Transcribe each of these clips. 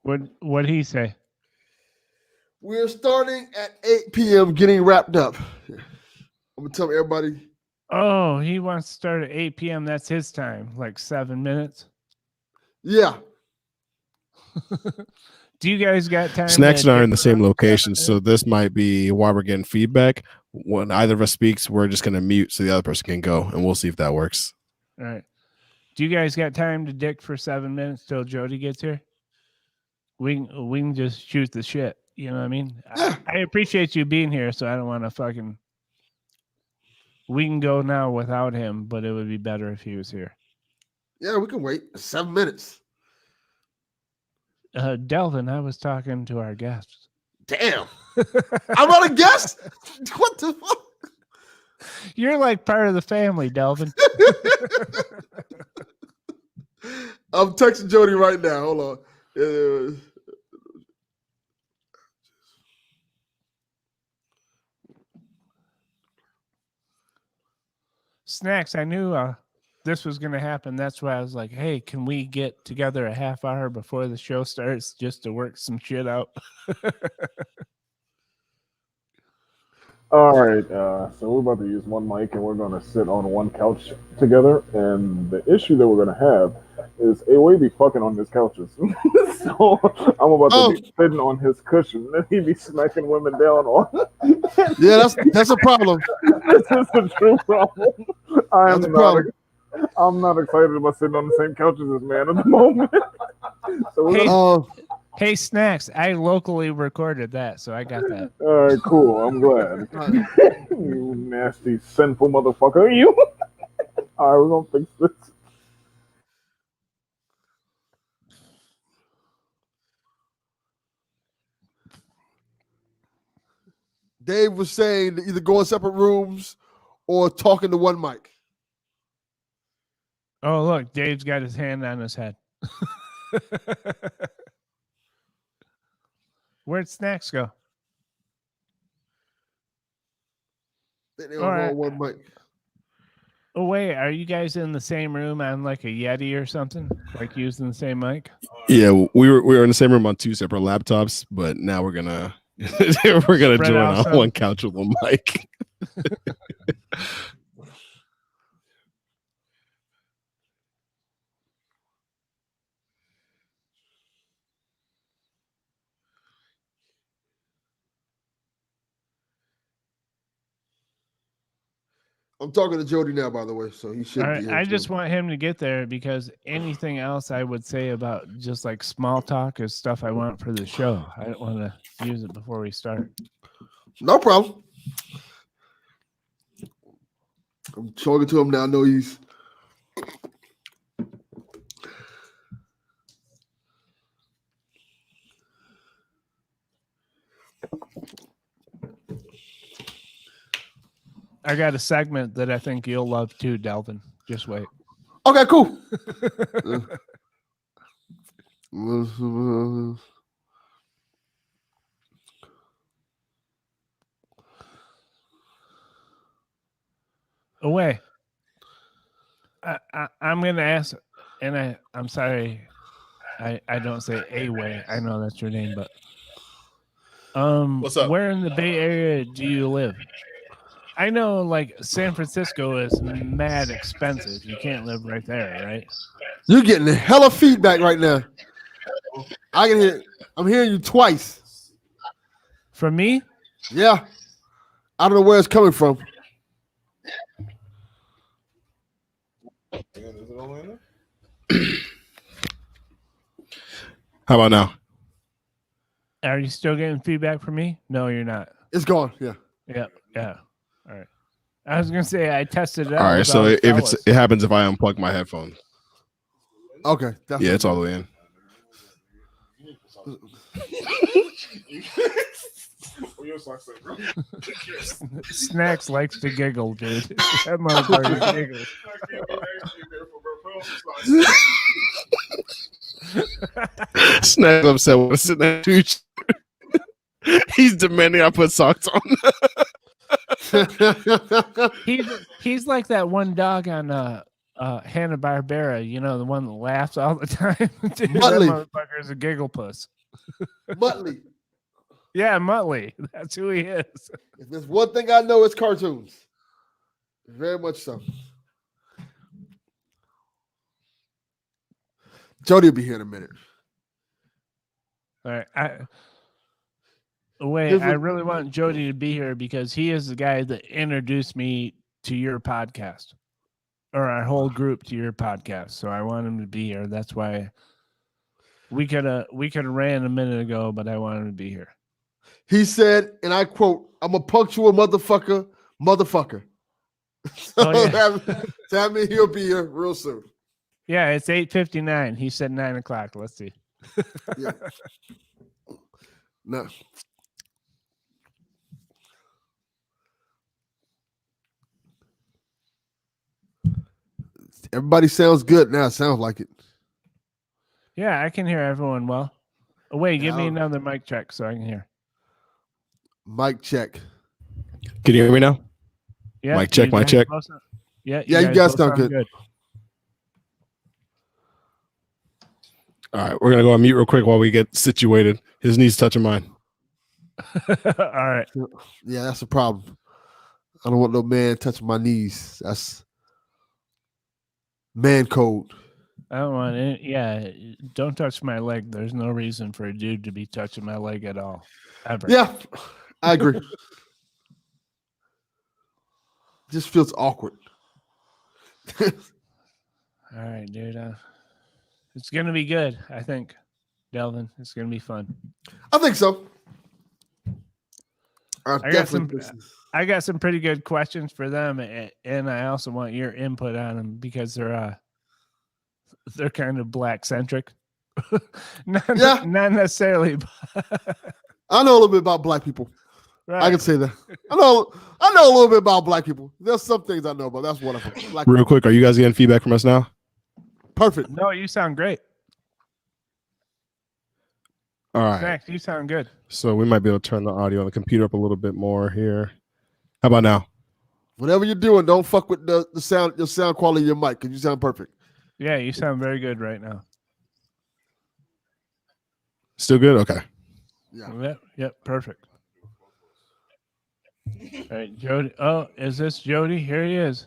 What'd he say? We're starting at 8 p.m. getting wrapped up. I'm gonna tell everybody. Oh, he wants to start at 8 p.m. That's his time, like 7 minutes. Yeah. Do you guys got time? Snacks and I are in the same location, so this might be why we're getting feedback. When either of us speaks, we're just going to mute so the other person can go, and we'll see if that works. All right. Do you guys got time to dick for 7 minutes till Jody gets here? We can just shoot the shit. You know what I mean? Yeah. I appreciate you being here, so I don't want to fucking. We can go now without him, but it would be better if he was here. Yeah, we can wait 7 minutes. Delvin, I was talking to our guests. Damn. I'm not a guest? What the fuck? You're like part of the family, Delvin. I'm texting Jody right now. Hold on. Snacks, I knew this was going to happen. That's why I was like, hey, can we get together a half hour before the show starts just to work some shit out? All right, so we're about to use one mic and we're going to sit on one couch together. And the issue that we're going to have is A-Way be fucking on his couches. So I'm about to be sitting on his cushion and he be smacking women down on. Yeah, that's a problem. This is a true problem. I'm not excited about sitting on the same couch as this man at the moment. So hey, Snacks, I locally recorded that, so I got that. All right, cool. I'm glad. You nasty, sinful motherfucker. You. All right, we're going to fix this. Dave was saying to either go in separate rooms or talk into one mic. Oh, look, Dave's got his hand on his head. Where'd Snacks go? They all right. One mic. Oh, wait, are you guys in the same room on like a Yeti or something? Like using the same mic? Yeah, we were in the same room on 2 separate laptops, but now we're gonna join on one couch with one mic. I'm talking to Jody now, by the way, so he should be here. I just want him to get there because anything else I would say about just like small talk is stuff I want for the show. I don't want to use it before we start. No problem. I'm talking to him now. I know he's... I got a segment that I think you'll love too, Delvin. Just wait. Okay, cool. Away. I'm going to ask, and I'm sorry, I don't say A-Way. I know that's your name, but what's up? Where in the Bay Area do you live? I know, like, San Francisco is mad expensive. You can't live right there, right? You're getting a hella feedback right now. I'm hearing you twice. From me? Yeah. I don't know where it's coming from. How about now? Are you still getting feedback from me? No, you're not. It's gone. Yeah. Yeah. All right. I was gonna say I tested it out. All right. So if it happens if I unplug my headphone. Okay. Yeah, it's all the way in. Snacks likes to giggle, dude. That motherfucker giggles. Snacks upset when I sit next to each other. He's demanding I put socks on. He's like that one dog on Hanna-Barbera, you know, the one that laughs all the time. Dude, that Muttley. motherfucker is a giggle puss. Muttley. Yeah, Muttley. That's who he is. If there's one thing I know, it's cartoons. Very much so. Jody will be here in a minute. All right. I really want Jody to be here because he is the guy that introduced me to your podcast, or our whole group to your podcast. So I want him to be here. That's why we could have ran a minute ago, but I want him to be here. He said, and I quote, "I'm a punctual motherfucker. So Oh, yeah. that means he'll be here real soon. Yeah, it's 8:59. He said 9 o'clock. Let's see. Yeah. No. Everybody sounds good now. Sounds like it. Yeah, I can hear everyone well. Oh, wait, give me Yeah. another mic check so I can hear. Mic check. Can you hear me now? Yeah, Mic check, you mic guys check. both sound- Yeah, Yeah, you guys both sound good. All right, we're gonna go on mute real quick while we get situated. His knees touching mine. All right. Yeah, that's a problem. I don't want no man touching my knees. That's man code. I don't want it. Yeah, don't touch my leg. There's no reason for a dude to be touching my leg at all, ever. Yeah, I agree. Just feels awkward. All right, dude. It's gonna be good. I think, Delvin. It's gonna be fun. I think so. I got some pretty good questions for them, and I also want your input on them because they're kind of black centric. not necessarily. I know a little bit about black people. Right. I can say that. I know a little bit about black people. There's some things I know about. That's one of them. Black Real quick, are you guys getting feedback from us now? Perfect. No, you sound great. All right. Snacks, you sound good. So we might be able to turn the audio on the computer up a little bit more here. How about now? Whatever you're doing, don't fuck with the sound, your sound quality of your mic, because you sound perfect. Yeah, you sound very good right now. Still good? Okay. Yeah. Yep, perfect. All right, Jody. Oh, is this Jody? Here he is.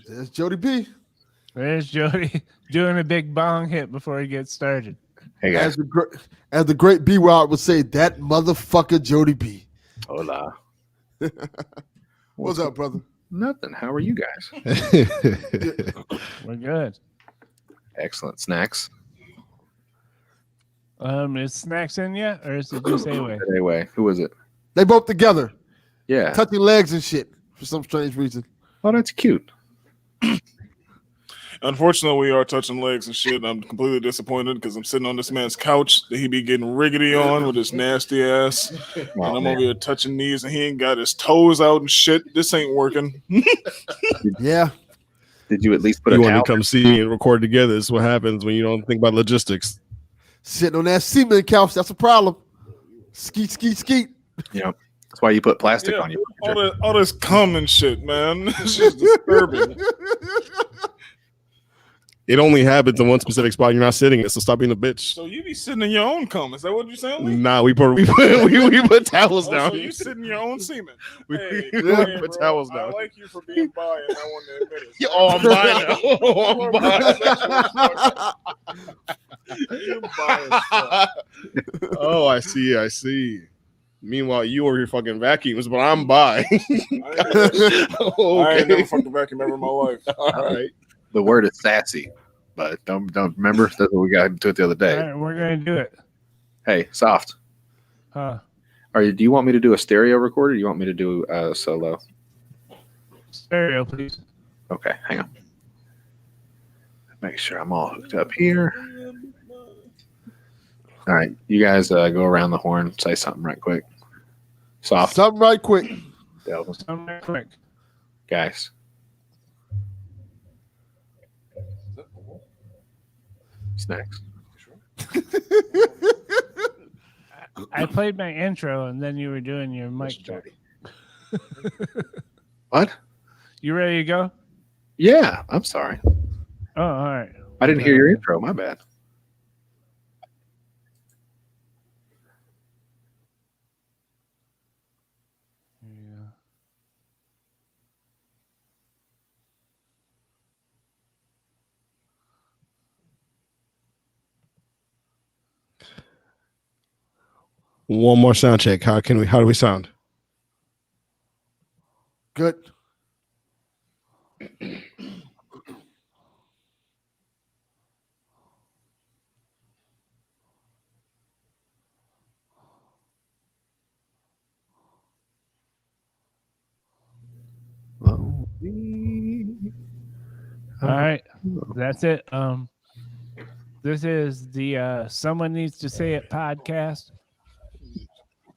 There's Jody B. There's Jody doing a big bong hit before he gets started. Hey guys. As the great B Rod would say, that motherfucker Jody B. Hola. What's up, brother? Nothing. How are you guys? We're good. Excellent. Snacks. Is Snacks in yet, or is it just Away? Anyway, who was it? They both together, Yeah. touching legs and shit for some strange reason. Oh, that's cute. Unfortunately, we are touching legs and shit. I'm completely disappointed because I'm sitting on this man's couch that he be getting riggedy on with his nasty ass. And I'm over here touching knees and he ain't got his toes out and shit. This ain't working. Yeah. Did you at least put You a want towel? to come see me and record together. This is what happens when you don't think about logistics. Sitting on that cement couch, that's a problem. Skeet, skeet, skeet. Yeah. That's why you put plastic on you. All this cum and shit, man. It's just disturbing. It only happens in one specific spot. You're not sitting it, so stop being a bitch. So you be sitting in your own cum. Is that what you're saying? Lee? Nah, we put towels Oh, down. so you sit in your own semen. We Hey, put hey, bro, towels I down. like you for being bi, and I want to admit it. Oh, I'm buying it. Oh, I'm buying You bi as fuck. Oh, I see. Meanwhile, you over here fucking vacuums, but I'm by. I ain't never fucked a vacuum ever in my life. All right. The word is sassy, but don't remember that's what we got into it the other All day. right, we're gonna do it. Hey, soft. Huh? Do you want me to do a stereo record or do you want me to do a solo? Stereo, please. Okay, hang on. Make sure I'm all hooked up here. All right, you guys go around the horn, say something right quick. Soft, Something right quick. Delvin, Something real quick. guys. Snacks. I played my intro, and then you were doing your mic check. What? You ready to go? Yeah, I'm sorry. Oh, all right. I didn't hear your intro. My bad. Yeah. One more sound check. How do we sound? Good. All right. That's it. This is the Someone Needs to Say It podcast.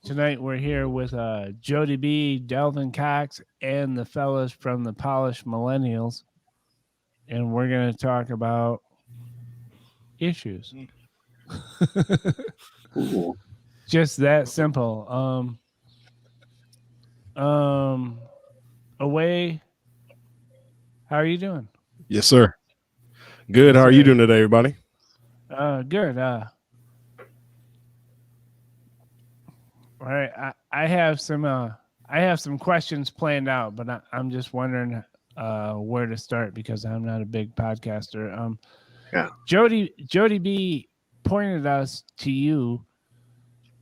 Tonight we're here with Jody B, Delvin Cox, and the fellas from the Polished Millennials. And we're going to talk about issues. Just that simple. Away. How are you doing? Yes, sir. Good. How are you doing today, everybody? Good. All right. I have some questions planned out, but I'm just wondering where to start because I'm not a big podcaster. Yeah. Jody B pointed us to you,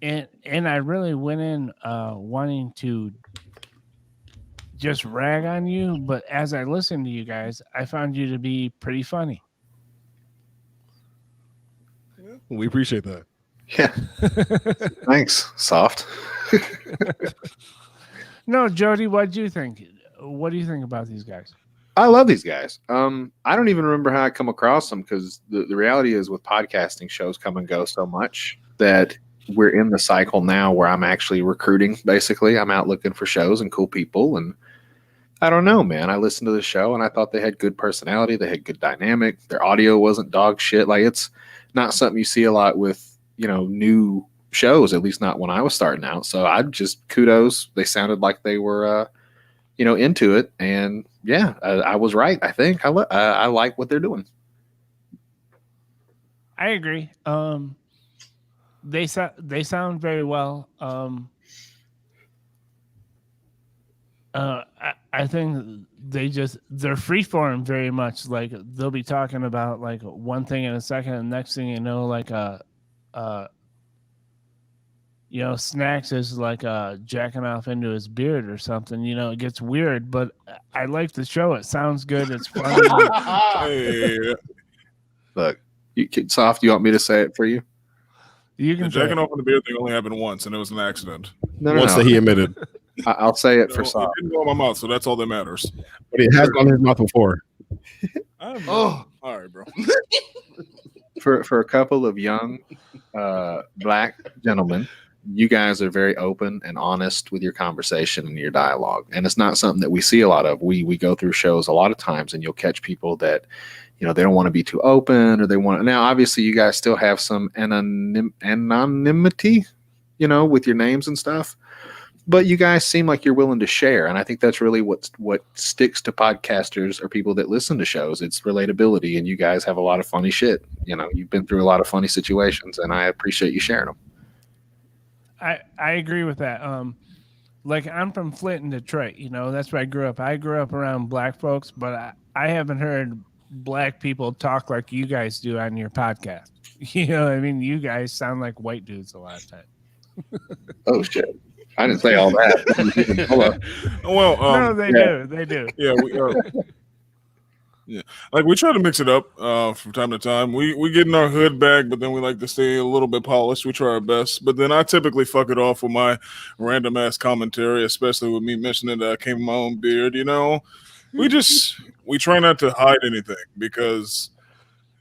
and I really went in wanting to just rag on you, but as I listened to you guys, I found you to be pretty funny. We appreciate that. Yeah. Thanks. Soft. No, Jody, what do you think? What do you think about these guys? I love these guys. I don't even remember how I come across them because the reality is with podcasting, shows come and go so much that we're in the cycle now where I'm actually recruiting. Basically, I'm out looking for shows and cool people. And I don't know, man. I listened to the show and I thought they had good personality. They had good dynamic. Their audio wasn't dog shit. Like, it's not something you see a lot with, new shows, at least not when I was starting out. So I just kudos. They sounded like they were, into it. And yeah, I was right. I think I like what they're doing. I agree. They sound very well. I think they're freeform very much. Like they'll be talking about like one thing in a second, and next thing you know, like Snacks is like jacking off into his beard or something. It gets weird, but I like the show. It sounds good. It's funny. Hey, Look, Soft, you want me to say it for you? You the can jacking off in the beard thing only happened once, and it was an accident. No. Once that he admitted. I'll say it for Soft. It didn't go in my mouth, so that's all that matters. But it has gone in his mouth before. Oh, all right, bro. For a couple of young black gentlemen, you guys are very open and honest with your conversation and your dialogue, and it's not something that we see a lot of. We go through shows a lot of times, and you'll catch people that they don't want to be too open, or they want to. Now, obviously, you guys still have some anonymity, with your names and stuff. But you guys seem like you're willing to share, and I think that's really what sticks to podcasters or people that listen to shows. It's relatability, and you guys have a lot of funny shit. You've been through a lot of funny situations, and I appreciate you sharing them. I agree with that. Like I'm from Flint in Detroit. That's where I grew up. I grew up around black folks, but I haven't heard black people talk like you guys do on your podcast. You guys sound like white dudes a lot of time. Oh shit. I didn't say all that. Hello. Well, no, they do. They do. Yeah, like we try to mix it up from time to time. We get in our hood bag, but then we like to stay a little bit polished. We try our best, but then I typically fuck it off with my random ass commentary, especially with me mentioning that I came with my own beard. We try not to hide anything because,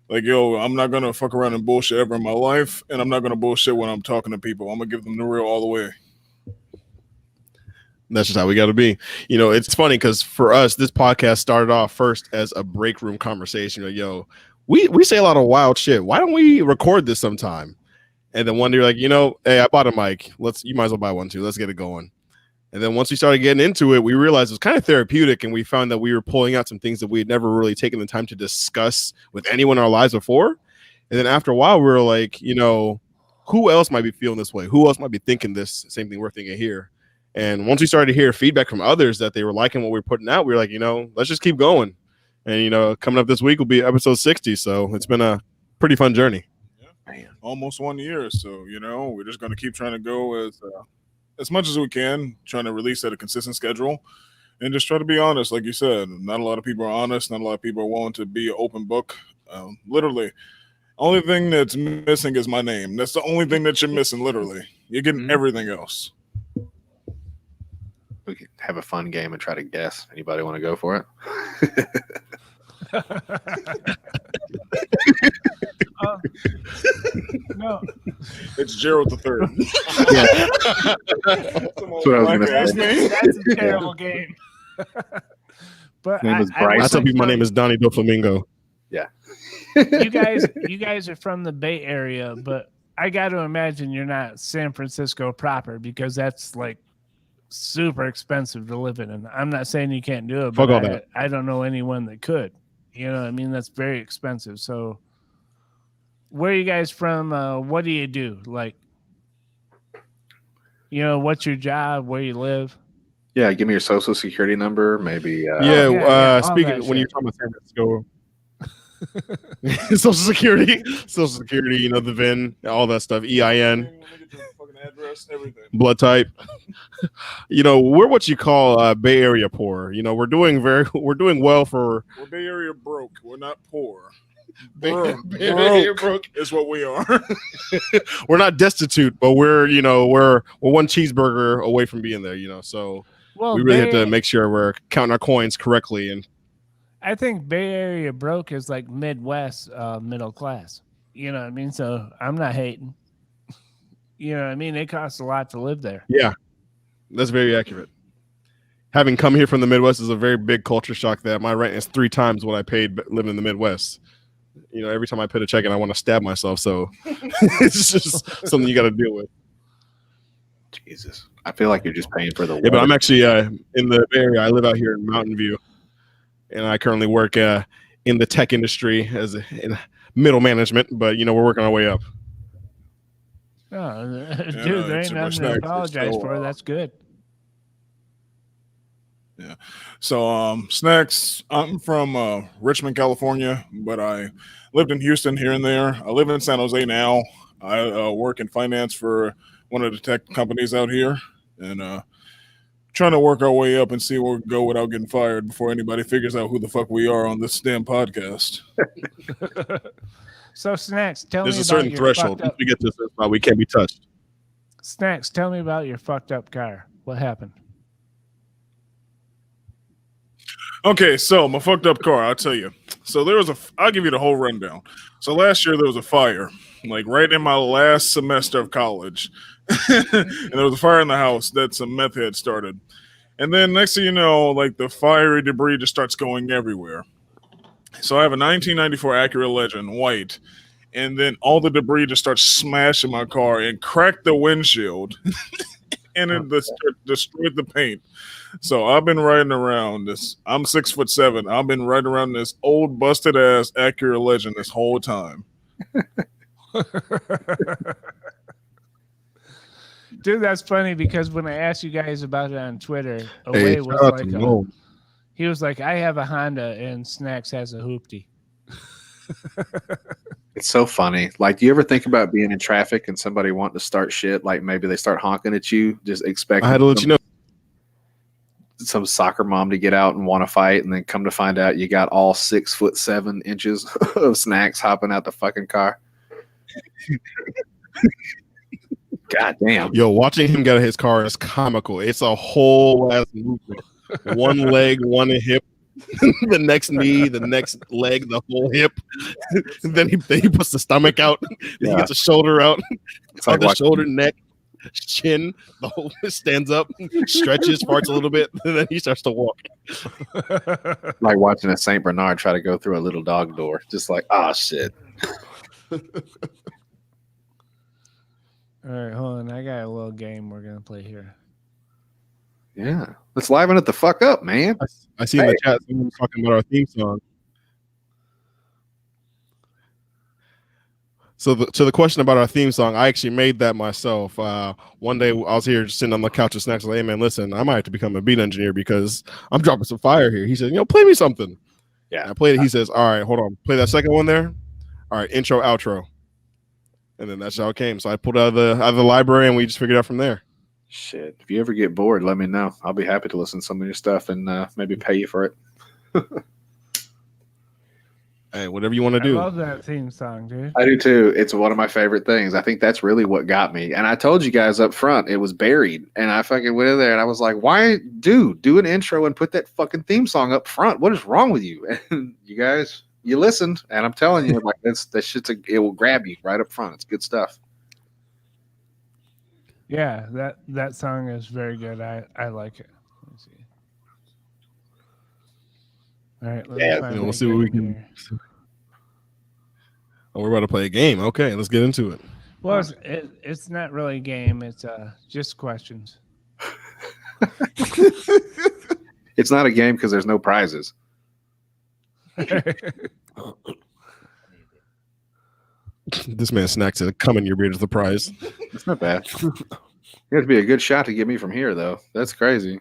like, I'm not gonna fuck around and bullshit ever in my life, and I'm not gonna bullshit when I'm talking to people. I'm gonna give them the real all the way. That's just how we got to be. It's funny because for us, this podcast started off first as a break room conversation. We say a lot of wild shit. Why don't we record this sometime? And then one day you're like, hey, I bought a mic. You might as well buy one too. Let's get it going. And then once we started getting into it, we realized it was kind of therapeutic, and we found that we were pulling out some things that we had never really taken the time to discuss with anyone in our lives before. And then after a while, we were like, who else might be feeling this way? Who else might be thinking this same thing we're thinking here? And once we started to hear feedback from others that they were liking what we were putting out, we were like, let's just keep going. And, coming up this week will be episode 60. So it's been a pretty fun journey. Yeah. Almost 1 year. So, we're just going to keep trying to go as much as we can, trying to release at a consistent schedule and just try to be honest. Like you said, not a lot of people are honest. Not a lot of people are willing to be an open book. Literally, only thing that's missing is my name. That's the only thing that you're missing. Literally, you're getting everything else. We could have a fun game and try to guess. Anybody want to go for it? No, it's Gerald the Third. Yeah. That's what I was gonna say. That's a terrible game. But Name is Bryce. I tell people my name is Donnie Doflamingo. Yeah. you guys are from the Bay Area, but I got to imagine you're not San Francisco proper, because that's like super expensive to live in. And I'm not saying you can't do it, Fuck all but that. I don't know anyone that could. That's very expensive. So where are you guys from? What do you do? Like, what's your job? Where you live? Yeah, give me your social security number, maybe. all Speaking that when shit. you're talking about San Francisco, social security, the VIN, all that stuff, EIN, Fucking address, everything. blood type. We're what you call Bay Area poor. We're doing well for We're Bay Area broke. We're not poor. Bay Area broke. Is what we are. We're not destitute, but we're one cheeseburger away from being there. So Well, we really have to make sure we're counting our coins correctly. And I think Bay Area broke is like Midwest middle class. You know what I mean? So I'm not hating. You know what I mean? It costs a lot to live there. yeah, that's very accurate. Having come here from the Midwest is a very big culture shock that my rent is 3 times what I paid living in the Midwest. Every time I put a check in, I want to stab myself. So it's just something you got to deal with. Jesus, I feel like you're just paying for the. Yeah, but I'm actually in the Bay Area. I live out here in Mountain View, and I currently work in the tech industry in middle management. But we're working our way up. Oh, dude, no, there it's ain't a nothing to respect. apologize So, for. That's good. Yeah. So, Snacks, I'm from Richmond, California, but I lived in Houston here and there. I live in San Jose now. I work in finance for one of the tech companies out here, and trying to work our way up and see where we go without getting fired before anybody figures out who the fuck we are on this damn podcast. So, Snacks, tell There's me a about certain your threshold. fucked up. Once we get to this spot, we can't be touched. Snacks, tell me about your fucked up car. What happened? Okay, so my fucked up car, I'll tell you. So I'll give you the whole rundown. So last year there was a fire, like right in my last semester of college. And there was a fire in the house that some meth had started. And then next thing you know, like the fiery debris just starts going everywhere. So I have a 1994 Acura Legend, white. And then all the debris just starts smashing my car and cracked the windshield. And it destroyed the paint. So I've been riding around this. I'm 6'7". I've been riding around this old busted ass Acura Legend this whole time. Dude, that's funny because when I asked you guys about it on Twitter, Hey, Away was shout out to like, Mo. he was like, I have a Honda and Snacks has a hoopty. It's so funny. Like, do you ever think about being in traffic and somebody wanting to start shit? Like maybe they start honking at you, just expecting I had to let you know. some soccer mom to get out and want to fight, and then come to find out you got all 6'7" of Snacks hopping out the fucking car. God damn. Yo, watching him get out of his car is comical. It's a whole ass movement. One leg, one hip, the next knee, the next leg, the whole hip. Then he puts the stomach out. Then he gets the shoulder out. It's like the watching- shoulder, neck, chin. The whole stands up, stretches, farts a little bit, and then he starts to walk. like watching a Saint Bernard try to go through a little dog door. Just like, ah, shit. All right, hold on. I got a little game we're going to play here. Yeah. Let's liven it the fuck up, man. I see in the chat someone was talking about our theme song. So to the question about our theme song, I actually made that myself. One day I was here just sitting on the couch with Snacks. Like, hey man, listen, I might have to become a beat engineer because I'm dropping some fire here. He said, play me something. Yeah. And I played it. He says, all right, hold on, play that second one there. All right, intro, outro, and then that's how it came. So I pulled out of the library and we just figured it out from there. Shit. If you ever get bored, let me know. I'll be happy to listen to some of your stuff and maybe pay you for it. Hey, whatever you want to do. I love that theme song, dude. I do too. It's one of my favorite things. I think that's really what got me. And I told you guys up front, it was buried. And I fucking went in there and I was like, why, do an intro and put that fucking theme song up front? What is wrong with you? And you guys, you listened. And I'm telling you, like, that shit's it will grab you right up front. It's good stuff. Yeah, that song is very good. I like it. Let's see. All right, We'll see what we can. Here. Oh, we're about to play a game. Okay, let's get into it. Well, it's not really a game. It's just questions. It's not a game because there's no prizes. This man Snacks said, "Come in your beard is the prize." It's not bad. You have to be a good shot to get me from here, though. That's crazy.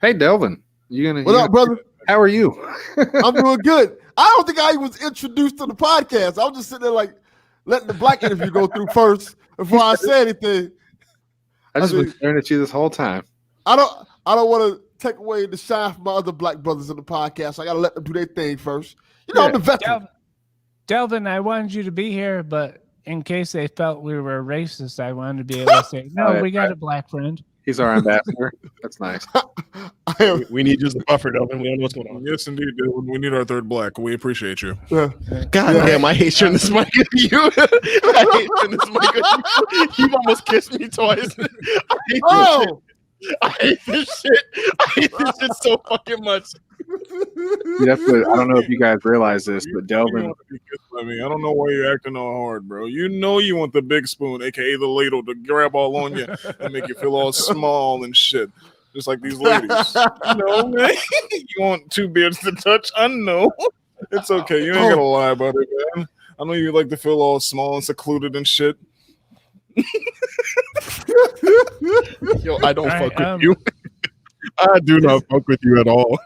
Hey, Delvin, What up, brother? How are you? I'm doing good. I don't think I was introduced to the podcast. I was just sitting there like letting the black interview go through first before I say anything. I just been staring at you this whole time. I don't want to take away the shine from my other black brothers in the podcast. I got to let them do their thing first. I'm the veteran. Delvin, I wanted you to be here, but in case they felt we were racist, I wanted to be able to say, no, we got a black friend. He's our ambassador. That's nice. We need just a buffer, Delvin. We don't know what's going on. Yes, indeed, dude. We need our third black. We appreciate you. God damn, I hate sharing this mic with you. I hate sharing this mic with you. You've almost kissed me twice. I hate this shit. I hate this shit. I hate this shit so fucking much. That's what, I don't know if you guys realize this, but Delvin. I don't know why you're acting all hard, bro. You know you want the big spoon, aka the ladle, to grab all on you and make you feel all small and shit. Just like these ladies. No, man. You want two beards to touch? I know. It's okay. You ain't gotta lie about it, man. I know you like to feel all small and secluded and shit. Yo, I don't fuck with you. I do not fuck with you at all.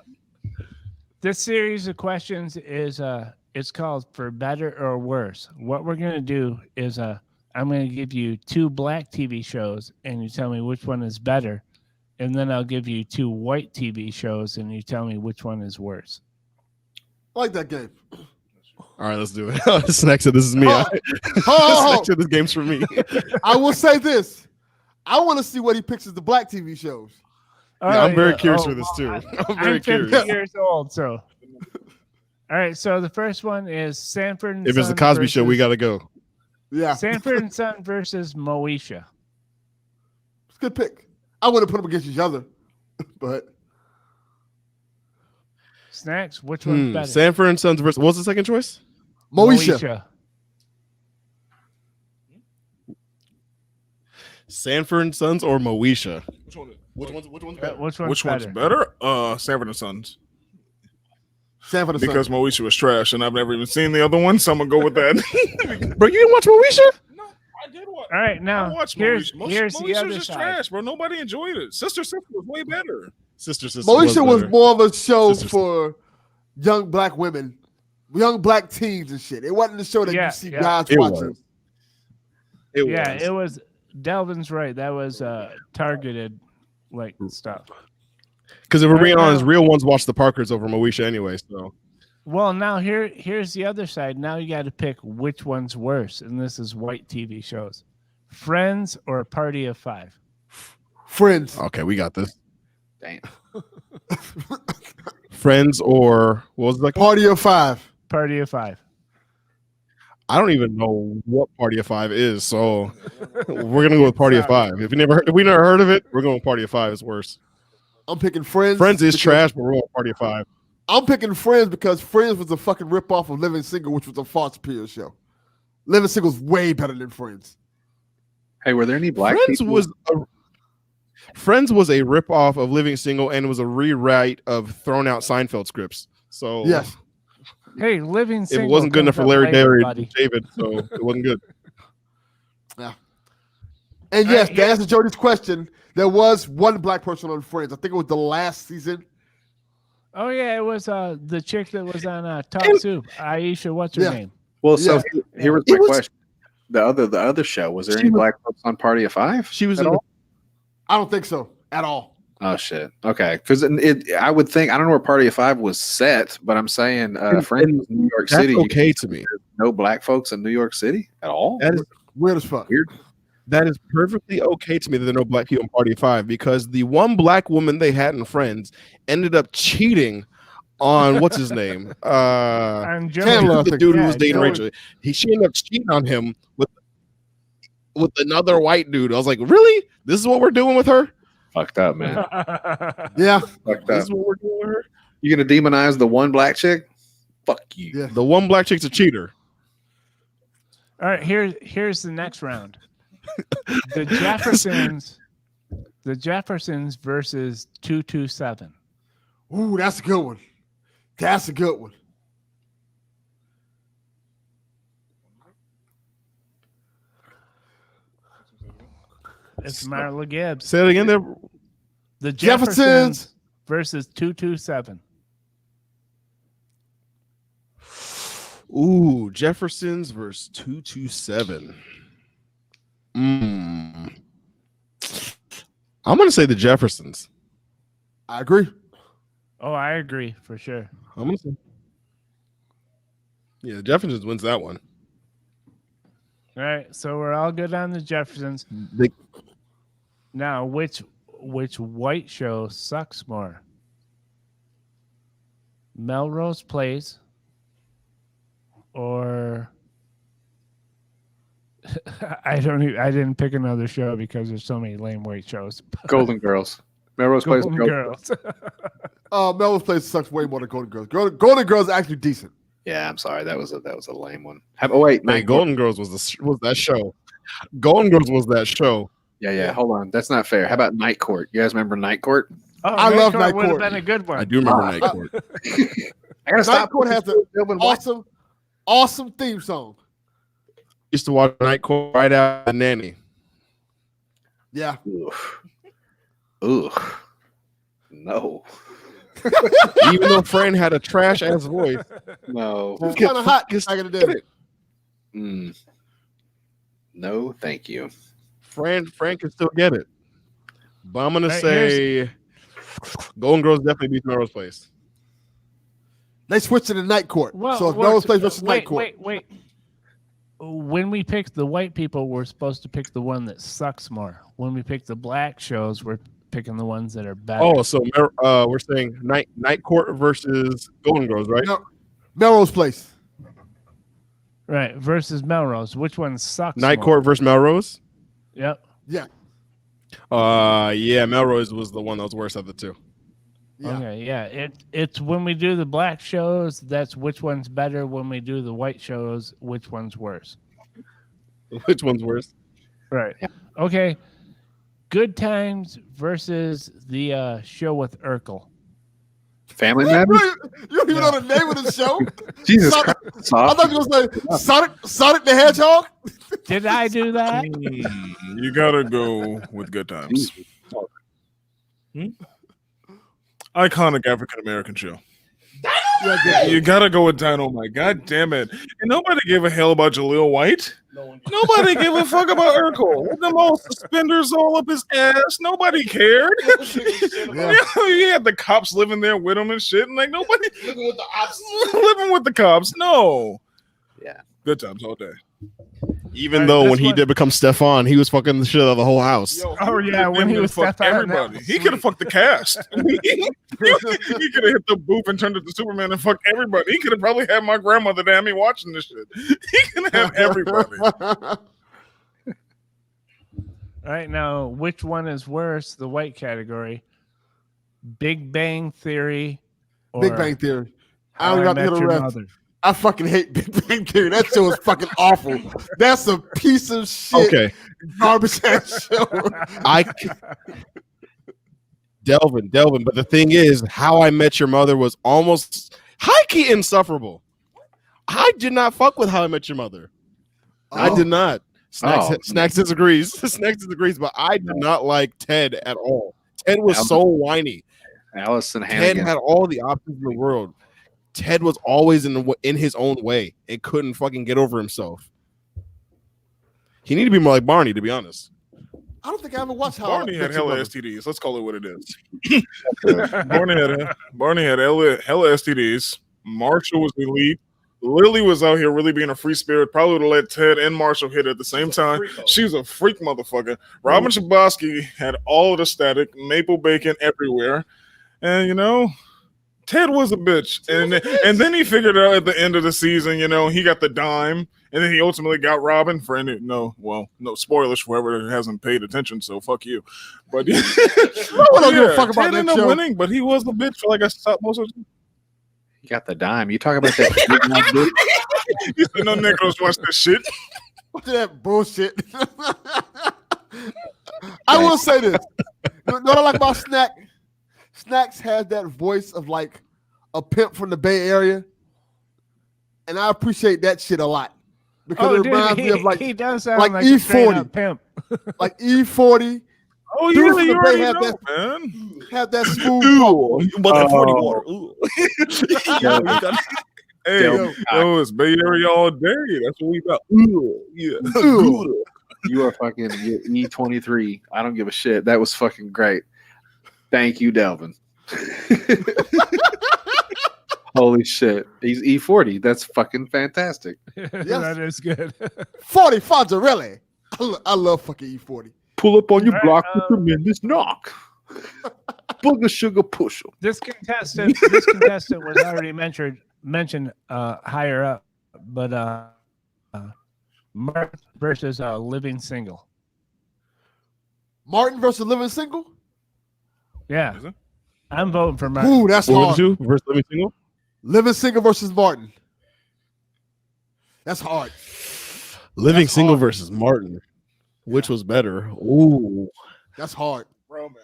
This series of questions is it's called For Better or Worse. What we're gonna do is I'm gonna give you two black TV shows and you tell me which one is better, and then I'll give you two white TV shows and you tell me which one is worse. I like that game. All right, let's do it. Snack said, "This is me." Snack said, "This game's for me." I will say this: I want to see what he picks as the black TV shows. I'm very curious for this too. I'm very curious. 50 years old, so. All right, so the first one is Sanford and If it's Son the Cosby versus, Show, we got to go. Yeah, Sanford and Son versus Moesha. it's a good pick. I wouldn't put them against each other, but Snacks, which one's better? Sanford and Sons versus. What was the second choice? Moesha. Sanford and Sons or Moesha? Which one's better? Sanford and Sons. Sanford and Because Son. Moesha was trash, and I've never even seen the other one, so I'm gonna go with that. Bro, you didn't watch Moesha? No, I did watch. All right, now I watched here's Moesha the other was just side. trash, bro. Nobody enjoyed it. Sister was way better. Sister. Moesha was better. more of a show Sister. for young black women, young black teens and shit. It wasn't a show that you see guys watching. It was. Delvin's right. That was targeted like stuff. Because if we're being honest, real ones watch the Parkers over Moesha anyway. So, well, now here's the other side. Now you got to pick which one's worse, and this is white TV shows: Friends or Party of Five. Friends. okay, we got this. Damn. Friends or what was it like? Party of Five. Party of Five. I don't even know what Party of Five is, so we're gonna go with Party of Five. If we never heard of it, we're going with Party of Five. It's worse. I'm picking Friends. Friends is trash, but we're going with Party of Five. I'm picking Friends because Friends was a fucking ripoff of Living Single, which was a Fox Pier show. Living Single's way better than Friends. Hey, were there any black Friends people? was Friends was a ripoff of Living Single and was a rewrite of thrown out Seinfeld scripts. So Yes. Hey, Living Single. it wasn't good enough for comes up Larry later, buddy. David, so it wasn't good. And All yes, right, to answer Jody's question, there was one black person on Friends. I think it was the last season. Oh yeah, it was the chick that was on Top Soup, Aisha. What's her Yeah. name? Well, so Yeah. here was my question. The other show, was there She any was- black folks on Party of Five? She was at in all? I don't think so at all. Oh shit. Okay, because I would think I don't know where Party of Five was set, but I'm saying Friends was New York That's City. okay to me. No black folks in New York City at all. That is Weird as fuck. Weird. That is perfectly okay to me that there are no black people in Party of Five because the one black woman they had in Friends ended up cheating on what's his name? On Chandler, I The think. dude who Yeah, was dating Joey. Rachel. She ended up cheating on him with another white dude. I was like, really? This is what we're doing with her? Fucked up, man. Yeah. Fucked This up. is what we're doing with her? You gonna demonize the one black chick? Fuck you. Yeah. The one black chick's a cheater. All right, here's the next round. The Jeffersons versus 227. Ooh, that's a good one. That's a good one. It's Marla Gibbs. Say it again there. The Jeffersons. Jeffersons versus 227. Ooh, Jeffersons versus 227. I'm gonna say the Jeffersons. I agree. Oh, I agree for sure. I'm gonna say. Yeah, the Jeffersons wins that one. All right, so we're all good on the Jeffersons. They, Now, which white show sucks more? Melrose Place or I didn't pick another show because there's so many lame white shows. Golden Girls. Melrose Place. Golden Girls. Melrose Place sucks way more than Golden Girls. Golden Girls is actually decent. Yeah, I'm sorry. That was a lame one. Wait, hey, Night Court. Golden Girls was that show. Golden Girls was that show. Yeah. Hold on. That's not fair. How about Night Court? You guys remember Night Court? Oh, I love Night would have Court. been a good one. I do remember Night Court. I gotta Night stop. Court has an awesome theme song. Used to watch Night Court right out of the Nanny. Yeah. Ugh. No. Even though Fran had a trash ass voice. No. It's kind of hot back in the day. No, thank you. Fran can still get it. But I'm gonna Right, say Golden Girls definitely beats Melrose Place. They switched to the Night Court. Well, so it's Melrose Place versus Night Court. Wait. When we pick the white people, we're supposed to pick the one that sucks more. When we pick the black shows, we're picking the ones that are better. Oh, so we're saying Night Court versus Golden Girls, right? No, Melrose Place. Right, versus Melrose. Which one sucks Night more? Court versus Melrose. Yep. Yeah. Yeah, Melrose was the one that was worse of the two. Yeah. Okay, yeah. It's when we do the black shows, that's which one's better. When we do the white shows, which one's worse. Which one's worse? Right. Okay. Good Times versus the show with Urkel. Family Matters? You don't even know the name of the show? Jesus Sonic- Christ. I thought you were going to say Sonic the Hedgehog. Did I do that? You gotta go with Good Times. Iconic African American show. You gotta go with Dynamite. God damn it. And nobody gave a hell about Jaleel White. Nobody gave a fuck about Urkel. With them all suspenders all up his ass. Nobody cared. He had the cops living there with him and shit. And like nobody living with the cops. No. Yeah. Good Times all day. Even Right, though this when he one- did become Stefan, he was fucking the shit out of the whole house. Oh, yeah, when he was fucked Stefan, that everybody. was He could have fucked the cast. He could have hit the booth and turned into Superman and fucked everybody. He could have probably had my grandmother damn me watching this shit. He could have everybody. All right, now which one is worse? The white category. Big Bang Theory or Big Bang Theory. I How don't I got to Met hit a Your rest. Mother. I fucking hate Big Bang Theory. That show is fucking awful. That's a piece of shit. Okay, Garbage ass show. Delvin. But the thing is, How I Met Your Mother was almost high-key insufferable. I did not fuck with How I Met Your Mother. I did not. Snacks disagrees. Snacks disagrees, but I did not like Ted at all. Ted was so whiny. Allison Ted Hannigan had all the options in the world. Ted was always in his own way and couldn't fucking get over himself. He needed to be more like Barney, to be honest. I don't think I ever watched How Barney I had Met Your hella Mother. STDs. Let's call it what it is. Barney had hella STDs. Marshall was elite. Lily was out here really being a free spirit. Probably would have let Ted and Marshall hit at the same time. She was a freak motherfucker. Robin Shabosky had all of the static, maple bacon everywhere. And, Ted was a bitch. And then he figured out at the end of the season, he got the dime. And then he ultimately got Robin for no spoilers for whoever hasn't paid attention, so fuck you. But I don't give a fuck about Ted that ended show. up winning, but he was a bitch for like most of the You got the dime. You talk about that. You said no niggas watch this shit. What's that bullshit? I will say this. You know what I like about Snack? Snacks has that voice of like a pimp from the Bay Area. And I appreciate that shit a lot. Because it reminds me of he does sound like like a straight E40. up pimp. like E40. Oh, Dude yeah, from you the Bay already had know, that- man. Have that smooth talk. You bought that 40 water. Ooh. Hey, Yo. it's Bay Area all day. That's what we got. Ooh, yeah. Ooh. You are fucking E23. I don't give a shit. That was fucking great. Thank you, Delvin. Holy shit. He's E40. That's fucking fantastic. That is good. 40 Fonzarelli. I love fucking E40. Pull up on your Right, block with tremendous knock. Booger sugar push 'em. This contestant was already mentioned higher up, but Mark versus Living Single. Martin versus Living Single? Yeah, Is it? I'm voting for Martin. Ooh, that's What hard. would you do? Versus Living Single? Living Single versus Martin. That's hard. Living That's Single hard. versus Martin. Which was better? Ooh. That's hard. Bro, man.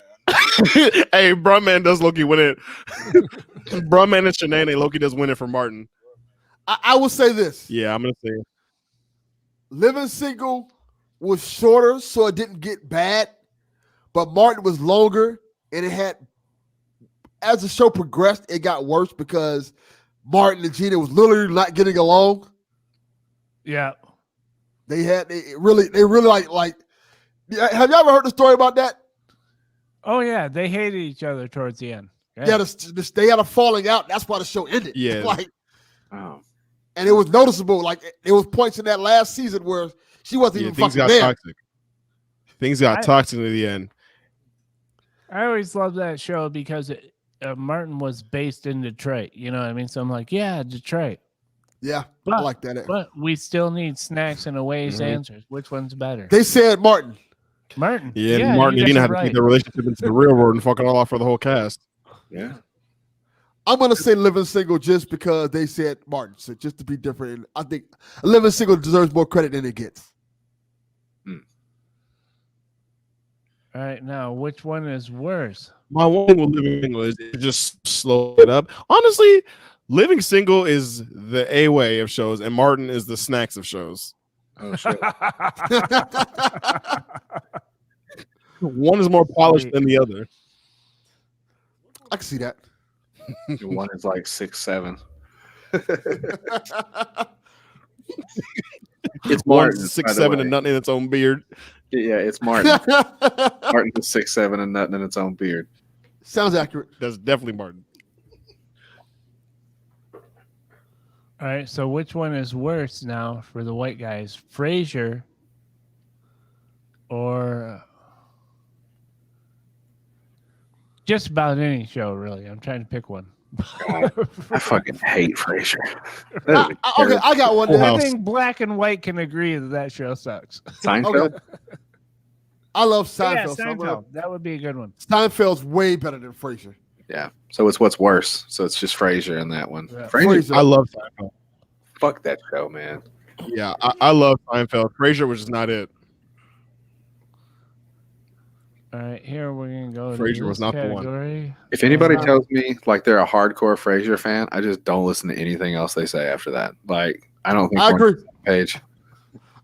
Hey, Brumman does Loki win it. Brumman and Shanae, Loki does win it for Martin. I will say this. Yeah, I'm gonna say Living Single was shorter, so it didn't get bad. But Martin was longer, and it had, as the show progressed, it got worse because Martin and Gina was literally not getting along. Yeah. They really like. Have you ever heard the story about that? Oh yeah, they hated each other towards the end. Yeah, they had a falling out. That's why the show ended. Yeah. Like, Oh. and it was noticeable. Like, it was points in that last season where she wasn't even things fucking got there. toxic. Things got toxic in the end. I always loved that show because Martin was based in Detroit. You know what I mean? So I'm like, yeah, Detroit. Yeah, I But, like that. but we still need Snacks and Away's Mhm. answers. Which one's better? They said Martin. Martin. Yeah, Martin you and Gina guys had are to right. keep their relationship into the real world and fuck it all off for the whole cast. Yeah. I'm gonna say Living Single just because they said Martin. So just to be different, and I think Living Single deserves more credit than it gets. All right, now which one is worse? My one thing with Living Single is it just slow it up. Honestly, Living Single is the A way of shows, and Martin is the Snacks of shows. Oh shit. One is more polished than the other. I can see that. One is like 6'7". It's Martin. One's by the 6'7" way. and nothing in its own beard. Yeah, it's Martin. Martin is 6'7" and nothing in its own beard. Sounds accurate. That's definitely Martin. All right, so which one is worse now for the white guys? Frasier or just about any show, really? I'm trying to pick one. God, I fucking hate Frasier. Okay, I got one. Full There. I House. think black and white can agree that show sucks. Seinfeld. Okay. I love Yeah, Seinfeld. so I'm gonna- Seinfeld. That would be a good one. Seinfeld's way better than Frasier. Yeah. So it's what's worse. So it's just Frasier in that one. Yeah. Frasier. Frasier. I love Seinfeld. Fuck that show, man. Yeah, I love Seinfeld. Frasier was just not it. All right, here we're gonna go. Frasier to was this not the one. category. If anybody Wow. tells me like they're a hardcore Frasier fan, I just don't listen to anything else they say after that. Like I don't think I we're on agree. the same page.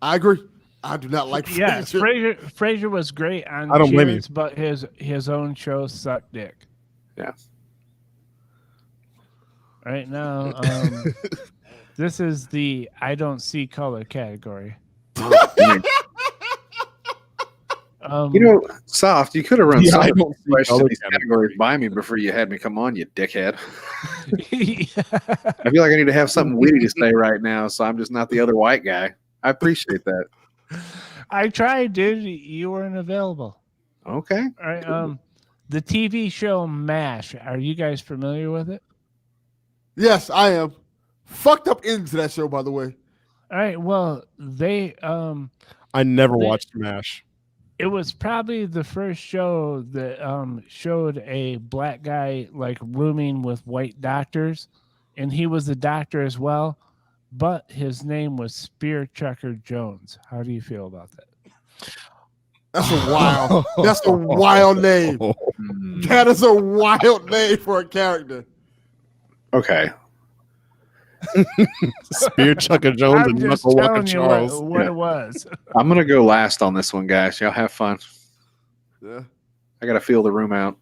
I agree. I do not like Yeah, Frasier. Frasier was great on I don't blame Cheers, but his own show sucked dick. Yeah. Right now, this is the I don't see color category. You know, Soft, you could have run Yeah, some I of don't the see questions color these categories by me before you had me come on, you dickhead. Yeah. I feel like I need to have something witty to say right now, so I'm just not the other white guy. I appreciate that. I tried, dude. You weren't available. Okay. All right. The TV show MASH. Are you guys familiar with it? Yes, I am. Fucked up into that show, by the way. All right. Well, they I never watched MASH. it was probably the first show that showed a black guy like rooming with white doctors, and he was a doctor as well, but his name was Spear Chucker Jones. How do you feel about that? That's a wild. That's a wild name. That is a wild name for a character. Okay. Spear Chucker Jones I'm and just Knuckle Walker telling you Charles. what Yeah. it was. I'm going to go last on this one, guys. Y'all have fun. Yeah. I got to feel the room out.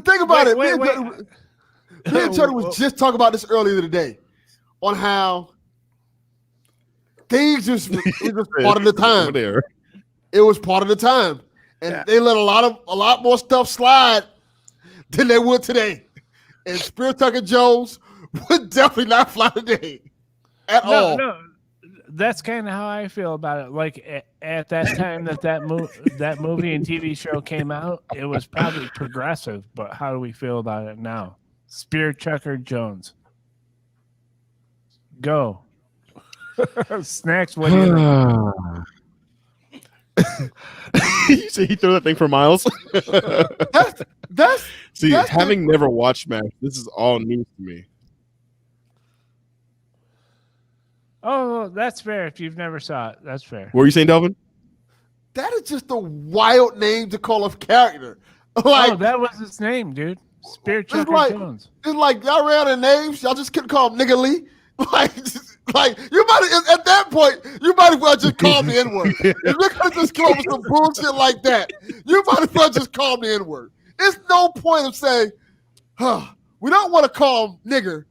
Think about it. Wait. Me and Tony was just talking about this earlier today on how things it was part of the time. There. It was part of the time, and Yeah. they let a lot more stuff slide than they would today. And Spear Tucker Jones would definitely not fly today at all. No, that's kind of how I feel about it. Like at that time that movie and TV show came out, it was probably progressive. But how do we feel about it now? Spear Chucker Jones, go. Snacks. What do you think? You say he threw that thing for miles? That's See, that's having never watched MASH, this is all news to me. Oh, that's fair. If you've never saw it, that's fair. What were you saying, Delvin? that is just a wild name to call a character. Like Oh, that was his name, dude. Spear Chucker like- Jones. it's like y'all ran out of names. Y'all just couldn't call him Nigga Lee. Like you might at that point you might as well just call me N-word. If you're gonna just come up with some bullshit like that, you might as well just call me N-word. It's no point of saying, we don't want to call him nigger,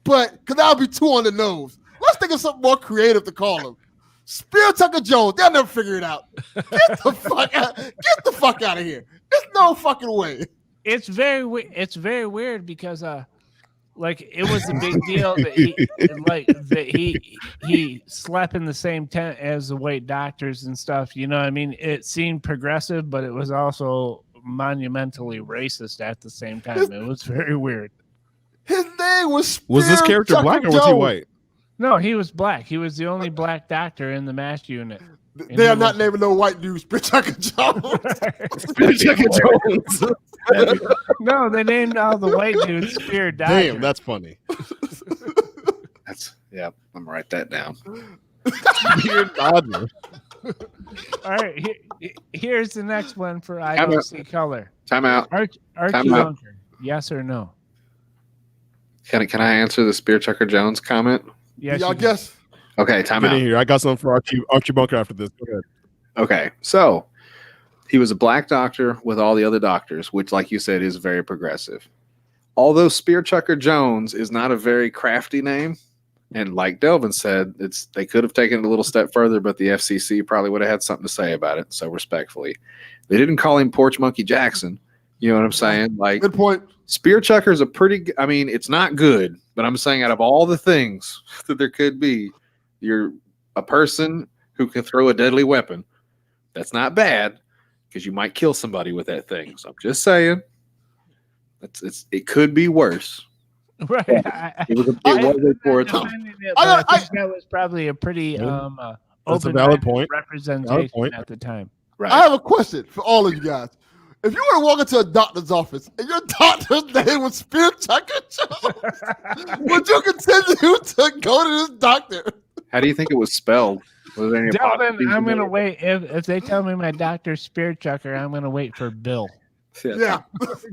but because that'll be too on the nose. Let's think of something more creative to call him. Spear Tucker Jones. They'll never figure it out. Get the fuck out. Get the fuck out of here. There's no fucking way. It's very weird because like it was a big deal that he slept in the same tent as the white doctors and stuff. You know what I mean? It seemed progressive, but it was also monumentally racist at the same time. It was very weird. His name was Was this Spear character Tucker black or was he Jones. white? No, he was black. He was the only black doctor in the MASH unit. They are not naming no white dude Spear Tucker Jones. Spear Chucker Jones. No, they named all the white dudes Spear Doctor. Damn, that's funny. I'm gonna write that down. Spear Dodger. All right, here's the next one for I Time don't out. see color. Time out. Archie Time out. Bunker, yes or no? Can I answer the Spear Chucker Jones comment? Yes. Y'all you can. guess. Okay, time Get out. in here. I got something for Archie Bunker after this. Go ahead. Okay, so he was a black doctor with all the other doctors, which, like you said, is very progressive. Although Spear Chucker Jones is not a very crafty name, and like Delvin said, they could have taken it a little step further, but the FCC probably would have had something to say about it. So respectfully, they didn't call him Porch Monkey Jackson. You know what I'm saying? Like Good point. Spear Chucker's a pretty. I mean, it's not good, but I'm saying out of all the things that there could be, you're a person who can throw a deadly weapon. That's not bad because you might kill somebody with that thing. So I'm just saying, it could be worse. Right. It was a poor time. I think that was probably a pretty That's a open valid point. representation Valid point. at the time. Right. I have a question for all of you guys. If you were to walk into a doctor's office and your doctor's name was Spear Chucker Jones, would you continue to go to this doctor? How do you think it was spelled? Was there any Delvin, apostrophes I'm in gonna there? wait. If they tell me my doctor's Spear Chucker, I'm gonna wait for Bill. Yeah.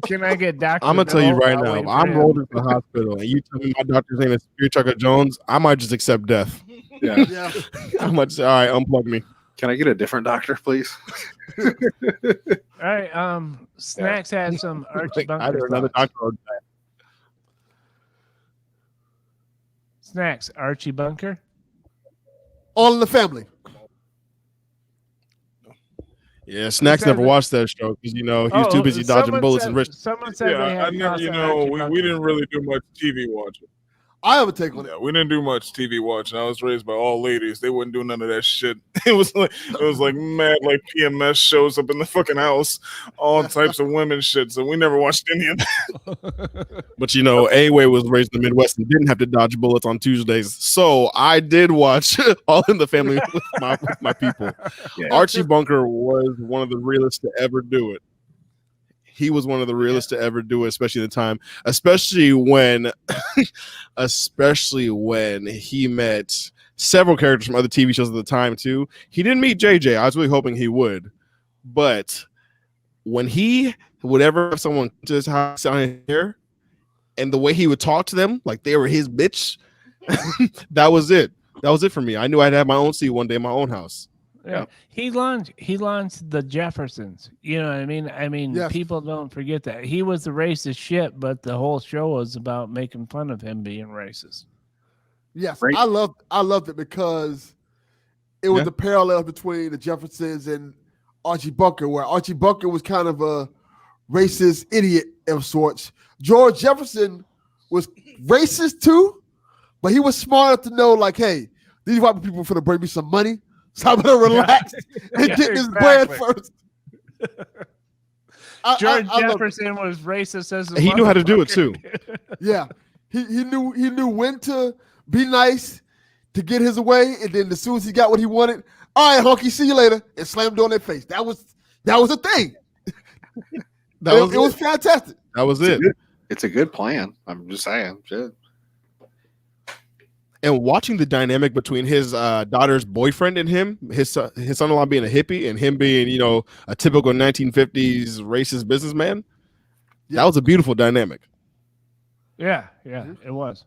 Can I get Doctor? I'm gonna tell you right I'll now, wait if for I'm him. rolled into the hospital and you tell me my doctor's name is Spear Chucker Jones, I might just accept death. Yeah. Yeah. I might just say, all right, unplug me. Can I get a different doctor, please? All right. Snacks had some Archie Bunker. Either another thoughts. doctor or Snacks, Archie Bunker. All in the family. yeah, Snacks said never that- watched that show because he was too busy dodging someone bullets said, and rich. Someone said they Yeah, had I never. thoughts on Archie We Bunker. didn't really do much TV watching. I have a take on it. Yeah, we didn't do much TV watching. I was raised by all ladies. They wouldn't do none of that shit. It was like mad like PMS shows up in the fucking house, all types of women shit. So we never watched any of that. But A-Way was raised in the Midwest and didn't have to dodge bullets on Tuesdays. So I did watch All in the Family with my people. Yeah. Archie Bunker was one of the realest to ever do it. He was one of the realest to ever do it, especially at the time, especially when he met several characters from other TV shows at the time too. He didn't meet JJ. I was really hoping he would, but when he would ever have someone to his house on here, and the way he would talk to them like they were his bitch, that was it. That was it for me. I knew I'd have my own seat one day in my own house. Yeah. He launched the Jeffersons. You know what I mean? Yes. People don't forget that. He was the racist shit, but the whole show was about making fun of him being racist. Yes, Right. I loved it because it was Yeah. the parallel between the Jeffersons and Archie Bunker, where Archie Bunker was kind of a racist idiot of sorts. George Jefferson was racist too, but he was smart enough to know, like, hey, these white people are going to bring me some money, so I'm going to relax and Yeah, get this bread exactly. first. George I love it. Jefferson was racist as a He knew how to do it too. motherfucker. Yeah, he knew when to be nice to get his way, and then as soon as he got what he wanted, all right, honky, see you later, and slammed on their face. That was a thing. It was fantastic. That was it. It's a good plan. I'm just saying. Shit. And watching the dynamic between his daughter's boyfriend and him, his son-in-law being a hippie and him being, a typical 1950s racist businessman, that was a beautiful dynamic. Yeah, it was.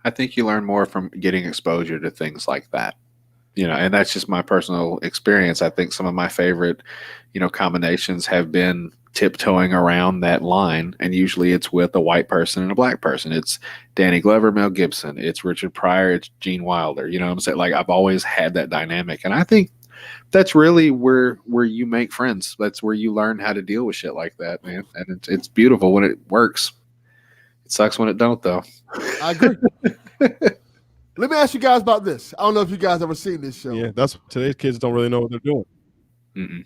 I think you learn more from getting exposure to things like that. And that's just my personal experience. I think some of my favorite, combinations have been tiptoeing around that line, and usually it's with a white person and a black person. It's Danny Glover, Mel Gibson, it's Richard Pryor, it's Gene Wilder. You know what I'm saying? Like, I've always had that dynamic, and I think that's really where you make friends. That's where you learn how to deal with shit like that, man. And it's beautiful when it works. It sucks when it don't, though. I agree. Let me ask you guys about this. I don't know if you guys ever seen this show. Yeah, that's today's kids don't really know what they're doing. Mm-mm.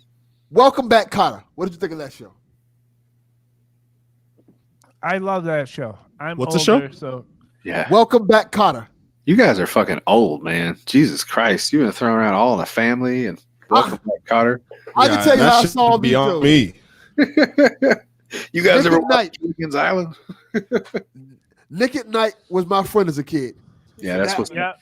Welcome Back, Kotter. What did you think of that show? I love that show. I'm What's the show? older, so Yeah. Welcome Back, Kotter. You guys are fucking old, man. Jesus Christ. You've been throwing around All in the Family and Welcome Back, Cotter. I can tell you that how I shit saw is these beyond shows. me. You guys Nick ever at watched Night. Gilligan's Island? Nick at Night was my friend as a kid. Yeah, that's what's yeah.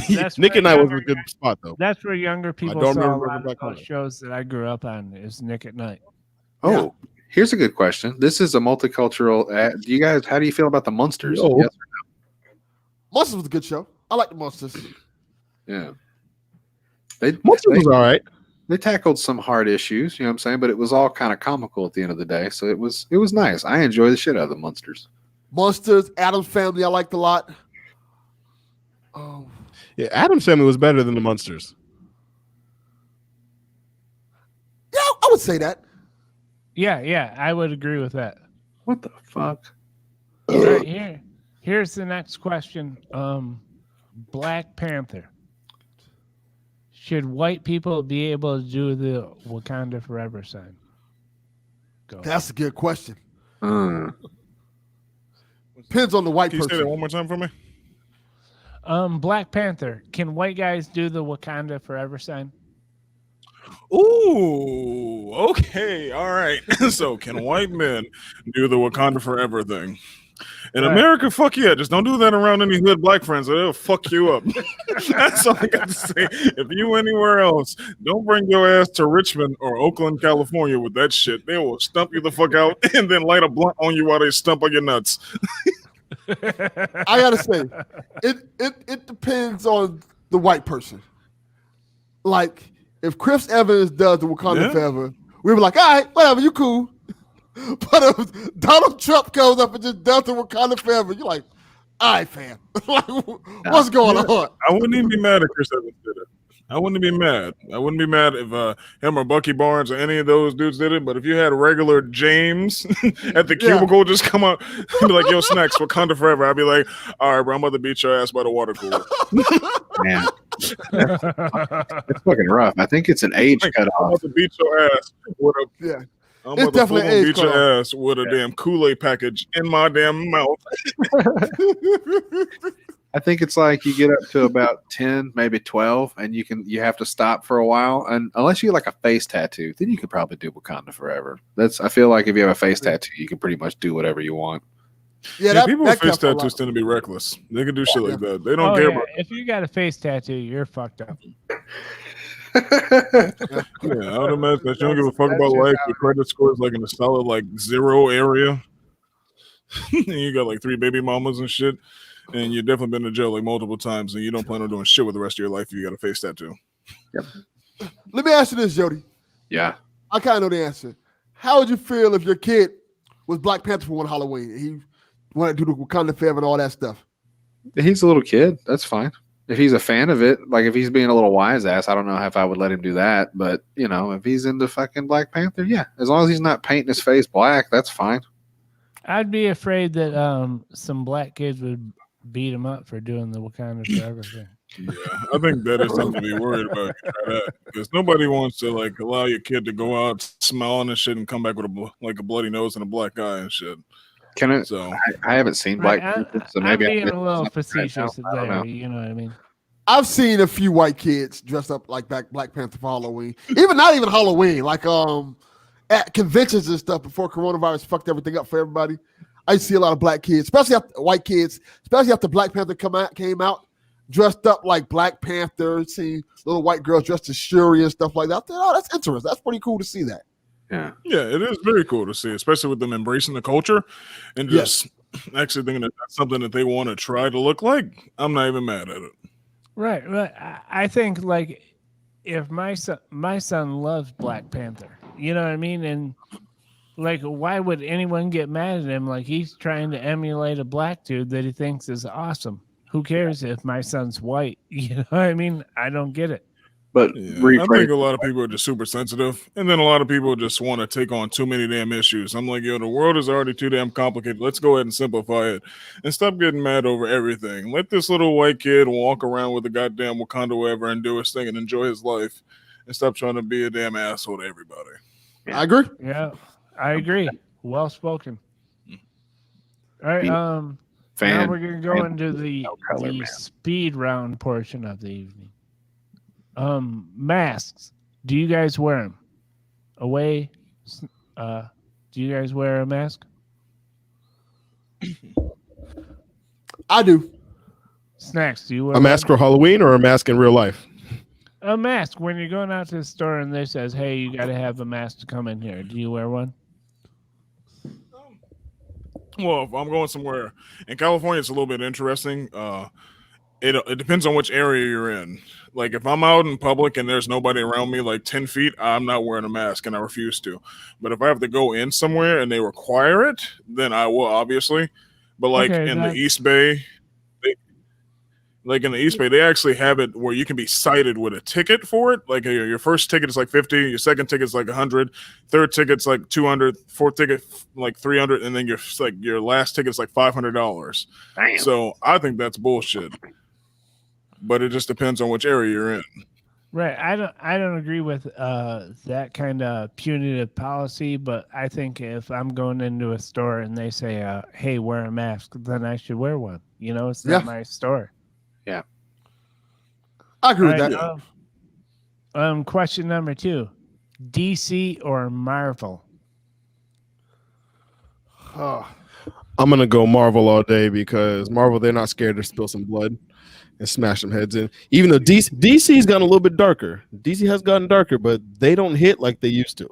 That's Nick where and I was a younger good guys- spot though. That's where younger people don't saw remember a lot Welcome of Back, those Kotter. shows that I grew up on. Is Nick at Night. Oh, here's a good question. This is a multicultural. Do you guys? How do you feel about the Munsters? Yo. Yes. Monsters was a good show. I like the Monsters. Yeah. They Monsters was all right. they tackled some hard issues. You know what I'm saying? But it was all kind of comical at the end of the day. So it was nice. I enjoy the shit out of the Munsters. Monsters, Adam's Family, I liked a lot. Oh, Yeah, Adam's Family was better than the Munsters. yeah, I would say that. Yeah, I would agree with that. What the fuck? Right here. Here's the next question. Black Panther. Should white people be able to do the Wakanda Forever sign? Go. That's a good question. Uh, Depends on the white Can you say that person. one more time for me? Black Panther. Can white guys do the Wakanda Forever sign? Ooh, okay, all right. So, can white men do the Wakanda Forever thing? In Right. America, fuck yeah. Just don't do that around any hood black friends, or they'll fuck you up. That's all I got to say. If you anywhere else, don't bring your ass to Richmond or Oakland, California with that shit. They will stump you the fuck out and then light a blunt on you while they stump on your nuts. I gotta say, it depends on the white person. Like, if Chris Evans does the Wakanda Yeah. Forever, we were like, all right, whatever, you cool. But if Donald Trump comes up and just does the Wakanda Forever, you're like, all right, fam. Like, what's going on? I wouldn't even be mad if Chris Evans did it. I wouldn't be mad. I wouldn't be mad if him or Bucky Barnes or any of those dudes did it. But if you had regular James at the cubicle just come out and be like, yo, Snacks, Wakanda Forever, I'd be like, all right, bro, I'm about to beat your ass by the water cooler. Man, it's fucking rough. I think it's an age I'm cutoff. about to beat your ass with a Yeah. I'm It's about to definitely full-on age beat your cutoff. ass with a damn Kool-Aid package in my damn mouth. I think it's like you get up to about 10, maybe 12, and you have to stop for a while. And unless you get like a face tattoo, then you could probably do Wakanda Forever. I feel like if you have a face tattoo, you can pretty much do whatever you want. Yeah, People with face counts a lot. tattoos tend to be reckless. They can do shit like that. They don't Oh, care yeah. about. If you got a face tattoo, you're fucked up. Yeah, I would imagine that you don't give a fuck about life. Your credit score is like in a solid like 0 area. And you got like 3 baby mamas and shit. And you've definitely been to jail like multiple times, and you don't plan on doing shit with the rest of your life if you got a face tattoo. Let me ask you this, Jody. Yeah. I kind of know the answer. How would you feel if your kid was Black Panther for one Halloween? He wanted to do the Wakanda Forever and all that stuff. He's a little kid. That's fine. If he's a fan of it, like if he's being a little wise ass, I don't know if I would let him do that. But, if he's into fucking Black Panther, yeah. As long as he's not painting his face black, that's fine. I'd be afraid that some black kids would beat him up for doing the Wakanda Forever thing. Yeah, I think that is something to be worried about. Because nobody wants to like allow your kid to go out smiling and shit and come back with a bloody nose and a black eye and shit. So I haven't seen Black Panther, so maybe I'm being a little facetious I don't there. know. You know what I mean? I've seen a few white kids dressed up like Black Panther for Halloween. Not even Halloween, like at conventions and stuff before coronavirus fucked everything up for everybody. I see a lot of black kids, especially after white kids, especially after Black Panther came out, dressed up like Black Panther. See little white girls dressed as Shuri and stuff like that. I thought, oh, that's interesting. That's pretty cool to see that. Yeah, it is very cool to see, especially with them embracing the culture and just actually thinking that that's something that they want to try to look like. I'm not even mad at it. Right. I think like if my son loves Black Panther, you know what I mean? And like, why would anyone get mad at him? Like he's trying to emulate a black dude that he thinks is awesome. Who cares if my son's white? You know what I mean? I don't get it. But I think a lot of people are just super sensitive, and then a lot of people just want to take on too many damn issues. I'm like, the world is already too damn complicated. Let's go ahead and simplify it and stop getting mad over everything. Let this little white kid walk around with a goddamn Wakanda whatever and do his thing and enjoy his life, and stop trying to be a damn asshole to everybody. I agree. Yeah, I agree. Well spoken. All right. Now we're gonna go into the speed round portion of the evening. Masks. Do you guys wear them? Do you guys wear a mask? I do. Snacks. Do you wear A mask for Halloween or a mask in real life? a mask when you're going out to the store and they says, "Hey, you got to have a mask to come in here"? Do you wear one? Well, if I'm going somewhere in California, it's a little bit interesting. It depends on which area you're in. Like if I'm out in public and there's nobody around me like 10 feet, I'm not wearing a mask and I refuse to. But if I have to go in somewhere and they require it, then I will, obviously. But like the East Bay, they actually have it where you can be cited with a ticket for it. Like your first ticket is like 50, your second ticket is like 100, third ticket's like 200, fourth ticket like 300, and then your last ticket is like $500. So I think that's bullshit. But it just depends on which area you're in. Right. I don't agree with that kind of punitive policy, but I think if I'm going into a store and they say, "Hey, wear a mask," then I should wear one. You know, it's not my store. Yeah. I agree with that. Question number 2: DC or Marvel? I'm gonna go Marvel all day because Marvel, they're not scared to spill some blood and smash some heads in. Even though DC's gotten a little bit darker. DC has gotten darker, but they don't hit like they used to.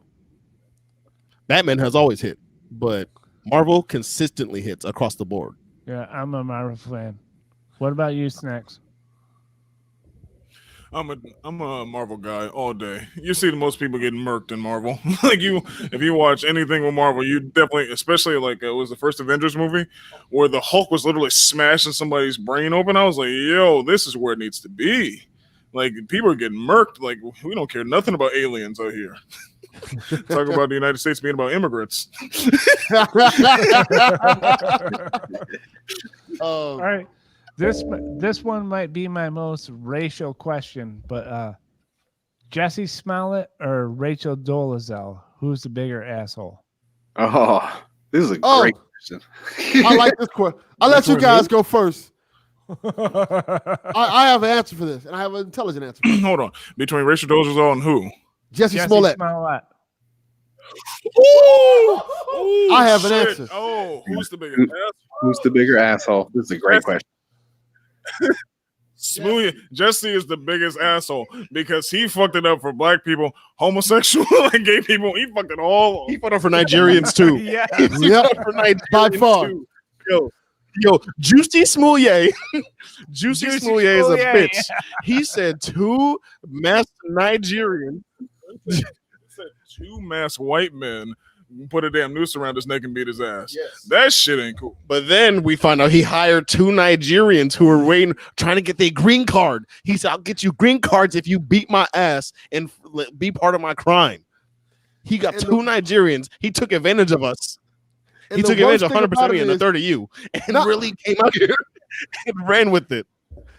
Batman has always hit, but Marvel consistently hits across the board. Yeah, I'm a Marvel fan. What about you, Snacks? I'm a Marvel guy all day. You see the most people getting murked in Marvel. Like if you watch anything with Marvel, you definitely, especially like it was the first Avengers movie where the Hulk was literally smashing somebody's brain open. I was like, yo, this is where it needs to be. Like people are getting murked. Like we don't care nothing about aliens out here. Talk about the United States being about immigrants. All right. This one might be my most racial question, but Jesse Smollett or Rachel Dolezal, who's the bigger asshole? Oh, this is a great question. I like this question. I'll let you guys go first. I have an answer for this, and I have an intelligent answer. Hold on. Between Rachel Dolezal and who? Jesse Smollett. Ooh, I have an shit. answer. Oh, who's the bigger asshole? Who's the bigger asshole? This is a great question. Smoothie Jesse is the biggest asshole because he fucked it up for black people, homosexual, and gay people. He fucked it all up. He fucked up for Nigerians too. Yeah. Yep. For Nigerians By far. too. Yo, Juicy Smoulier. Juicy Smoulier is a bitch. He said 2 masked Nigerians. Said 2 masked white men put a damn noose around his neck and beat his ass. Yes. That shit ain't cool. But then we find out he hired 2 Nigerians who were trying to get their green card. He said, I'll get you green cards if you beat my ass and be part of my crime. He got 2 Nigerians. He took advantage of us. He took advantage of 100% of me and a third of you. And really came out here and ran with it.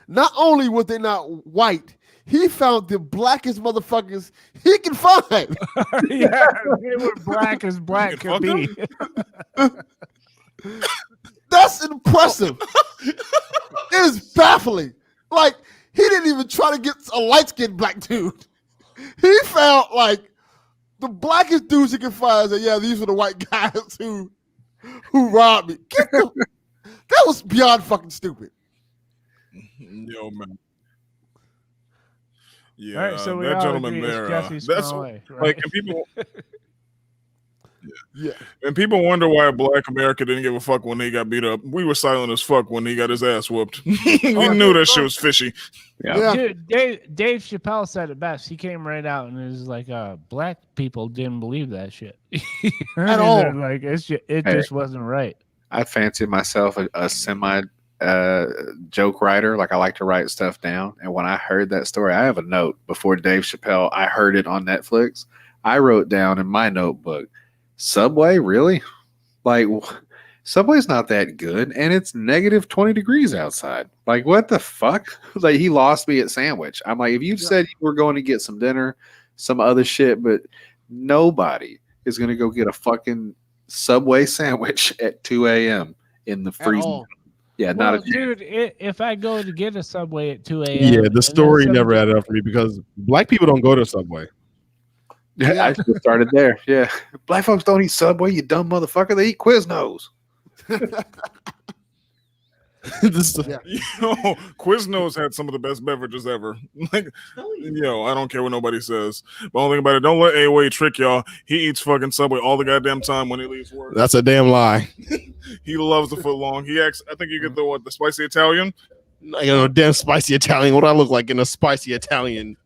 Not only were they not white, he found the blackest motherfuckers he can find. Yeah, they were black as black could be. That's impressive. It is baffling. Like, he didn't even try to get a light-skinned black dude. He found, like, the blackest dudes he could find. And yeah, these are the white guys who robbed me. That was beyond fucking stupid. Yo, man. Yeah, All right, so we that all gentleman agree it's there. Jesse That's Smollett, right? like, and people. Yeah. And people wonder why Black America didn't give a fuck when he got beat up. We were silent as fuck when he got his ass whooped. We knew that shit was fishy. Yeah. Dude, Dave Chappelle said it best. He came right out and was like, black people didn't believe that shit. At all. Like, it just wasn't right. I fancy myself a semi joke writer. Like I like to write stuff down. And when I heard that story, I have a note before Dave Chappelle. I heard it on Netflix. I wrote down in my notebook, Subway, really? Like, Subway's not that good, and it's negative 20 degrees outside. Like, what the fuck? Like, he lost me at sandwich. I'm like, if you said you were going to get some dinner, some other shit, but nobody is going to go get a fucking Subway sandwich at 2 a.m. in the freezing. Yeah, Well, not a dude, if I go to get a Subway at 2 a.m. Yeah, the story never added up for me because black people don't go to Subway. Yeah, I just started there. Yeah. Black folks don't eat Subway, you dumb motherfucker. They eat Quiznos. Yo, Quiznos had some of the best beverages ever. Like, yo, I don't care what nobody says. But only thing about it, don't let A-Way trick y'all. He eats fucking Subway all the goddamn time when he leaves work. That's a damn lie. He loves the foot long. He acts. I think you get the spicy Italian. I got no damn spicy Italian. What do I look like in a spicy Italian?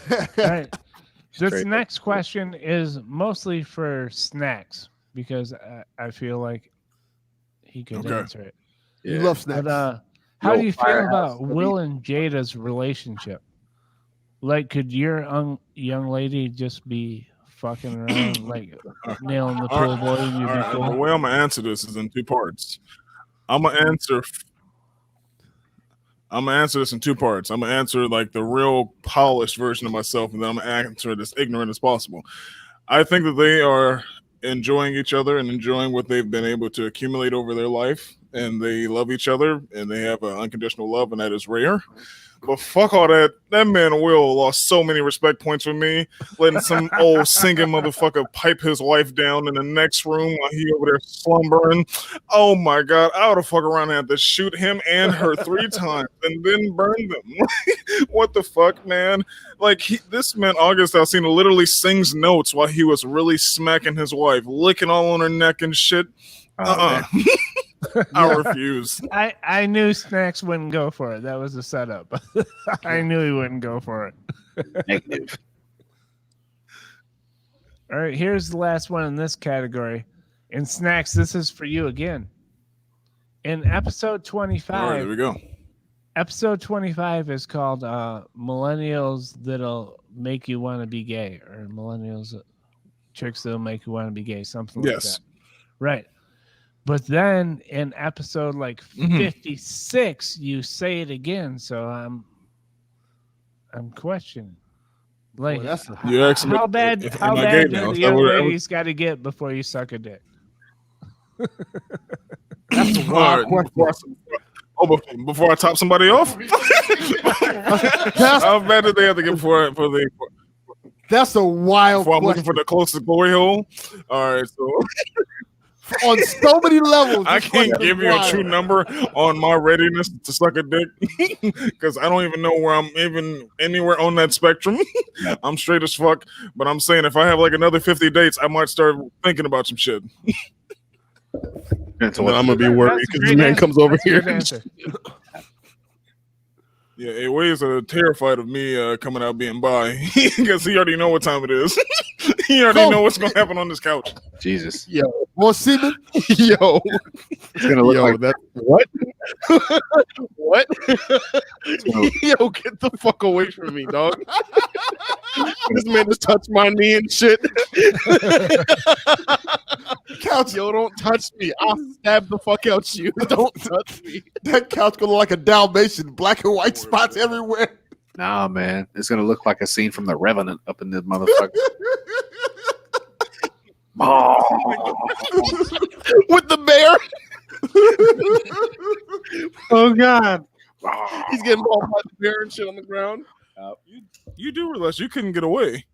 All right. This next question is mostly for Snacks because I feel like he could answer it. You love Snacks. But, how do you feel about Will and Jada's relationship? Like, could your young lady just be fucking around, like nailing the pool boy? And you'd be cool? The way I'm gonna answer this is in 2 parts. I'm gonna answer this in 2 parts. I'm gonna answer like the real polished version of myself, and then I'm gonna answer it as ignorant as possible. I think that they are enjoying each other and enjoying what they've been able to accumulate over their life. and they love each other and they have an unconditional love, and that is rare. But fuck all that. That man Will lost so many respect points with me, letting some old singing motherfucker pipe his wife down in the next room while he over there slumbering. Oh my God. I would have fuck around and had to shoot him and her 3 times and then burn them. What the fuck, man? Like, this man, August Alsina, literally sings notes while he was really smacking his wife, licking all on her neck and shit. I refuse. I knew Snacks wouldn't go for it. That was a setup. I knew he wouldn't go for it. Negative. All right, here's the last one in this category. And Snacks, this is for you again. In episode 25, All right, there we go. episode 25 is called Millennials That'll Make You Want to Be Gay, or Millennials Tricks That'll Make You Want to Be Gay, something like that. Right. But then in episode like 56, you say it again. So I'm questioning. Like, how bad do the young ladies got to get before you suck a dick? That's a wild question. Before I top somebody off? How bad did they have to get before they? That's a wild before I'm question. looking for the closest glory hole. All right, so on so many levels, I can't give you a true number on my readiness to suck a dick because I don't even know where I'm even anywhere on that spectrum. I'm straight as fuck, but I'm saying if I have like another 50 dates, I might start thinking about some shit. So I'm gonna be worried because the man comes over here. Yeah, A-Way is terrified of me coming out being bi because he already know what time it is. He already know what's gonna happen on this couch. Jesus. Yo, more semen. Yo, it's gonna look like that. What? What? Yo, get the fuck away from me, dog. This man just touched my knee and shit. Couch. Yo, don't touch me. I'll stab the fuck out you. Don't touch me. That couch gonna look like a Dalmatian, black and white spots everywhere. Nah, man. It's gonna look like a scene from The Revenant up in this motherfucker. With the bear. Oh God. He's getting mauled by the bear and shit on the ground. You do realize you couldn't get away.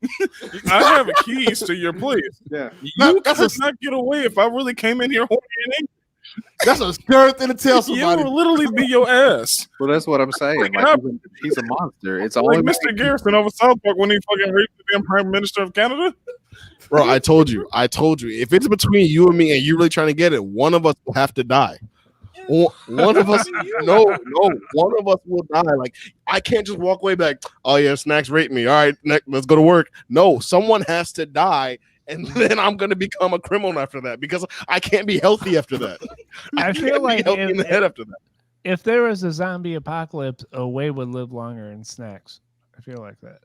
I have keys to your place. Yeah. You could not get away if I really came in here horny and angry. That's a scary thing to tell somebody. You would literally be your ass. Well, that's what I'm saying. Like, he's a monster. It's only like Mr. Garrison over South Park when he fucking raped the damn Prime Minister of Canada. Bro, I told you. If it's between you and me and you're really trying to get it, one of us will have to die. One of us, no, one of us will die. Like, I can't just walk away back. Oh yeah, Snacks raped me. All right, let's go to work. No, someone has to die, and then I'm gonna become a criminal after that because I can't be healthy after that. I feel like healthy in the head after that. If there was a zombie apocalypse, Away would live longer in Snacks. I feel like that.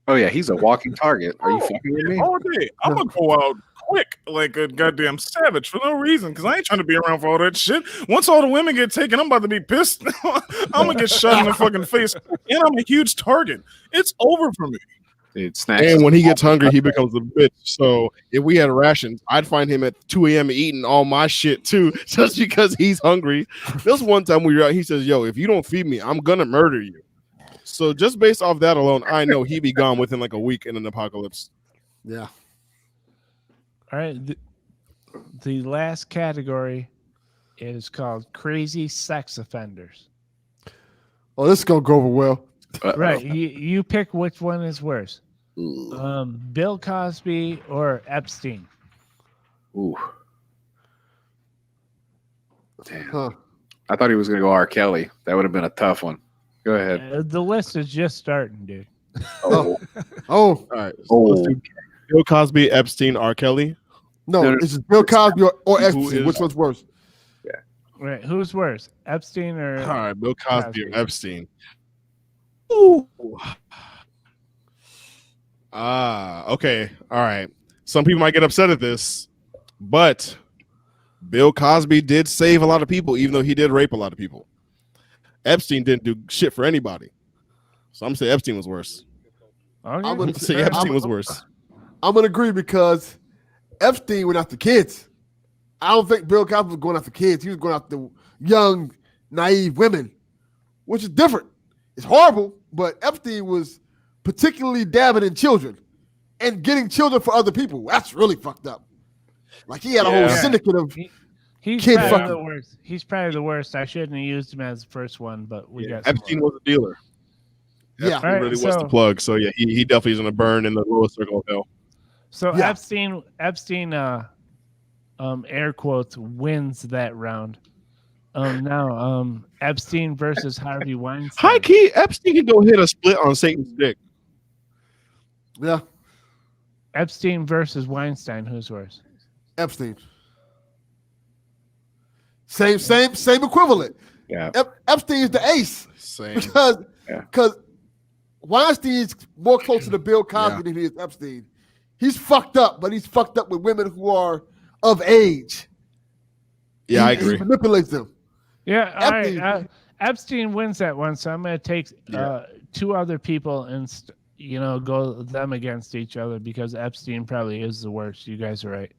Oh yeah, he's a walking target. Are you fucking with me? All day. I'm gonna go out quick like a goddamn savage for no reason because I ain't trying to be around for all that shit. Once all the women get taken, I'm about to be pissed. I'm gonna get shot in the fucking face, and I'm a huge target. It's over for me. Dude, Snacks. And when he gets hungry, he becomes a bitch. So if we had rations, I'd find him at 2 a.m. eating all my shit too, just because he's hungry. This one time we were out, he says, "Yo, if you don't feed me, I'm gonna murder you." So just based off that alone, I know he'd be gone within like a week in an apocalypse. Yeah. All right. The last category is called crazy sex offenders. Oh, this is gonna go over well. Right. You pick which one is worse. Bill Cosby or Epstein. Ooh. Damn. Huh. I thought he was gonna go R. Kelly. That would have been a tough one. Go ahead. The list is just starting, dude. Oh. All right. So let's do Bill Cosby, Epstein, R. Kelly. No, it's just Bill Cosby or Epstein. Which one's worse? Yeah. Right. Who's worse, Epstein or? All right, Bill Cosby or Epstein. Ooh. Okay. All right. Some people might get upset at this, but Bill Cosby did save a lot of people, even though he did rape a lot of people. Epstein didn't do shit for anybody. So I'm going to say Epstein was worse. Okay. I'm going to say Epstein was worse. I'm going to agree because Epstein went after kids. I don't think Bill Cosby was going after kids. He was going after young, naive women, which is different. It's horrible, but Epstein was particularly dabbing in children and getting children for other people. That's really fucked up. Like he had a whole syndicate of he's kid probably fucking. the worst. He's probably the worst. I shouldn't have used him as the first one, but we got Epstein was a dealer. Yeah. Epstein really was the plug. So yeah, he definitely is gonna burn in the lowest circle of hell. So Epstein, air quotes, wins that round. Now, Epstein versus Harvey Weinstein. High key, Epstein can go hit a split on Satan's dick. Yeah. Epstein versus Weinstein. Who's worse? Epstein. Same equivalent. Yeah. Epstein's the ace. Same. Because Weinstein's more closer to Bill Cosby than he is Epstein. He's fucked up, but he's fucked up with women who are of age. Yeah, I agree. He manipulates them. Yeah, all right. Epstein wins that one, so I'm going to take two other people and go them against each other because Epstein probably is the worst. You guys are right.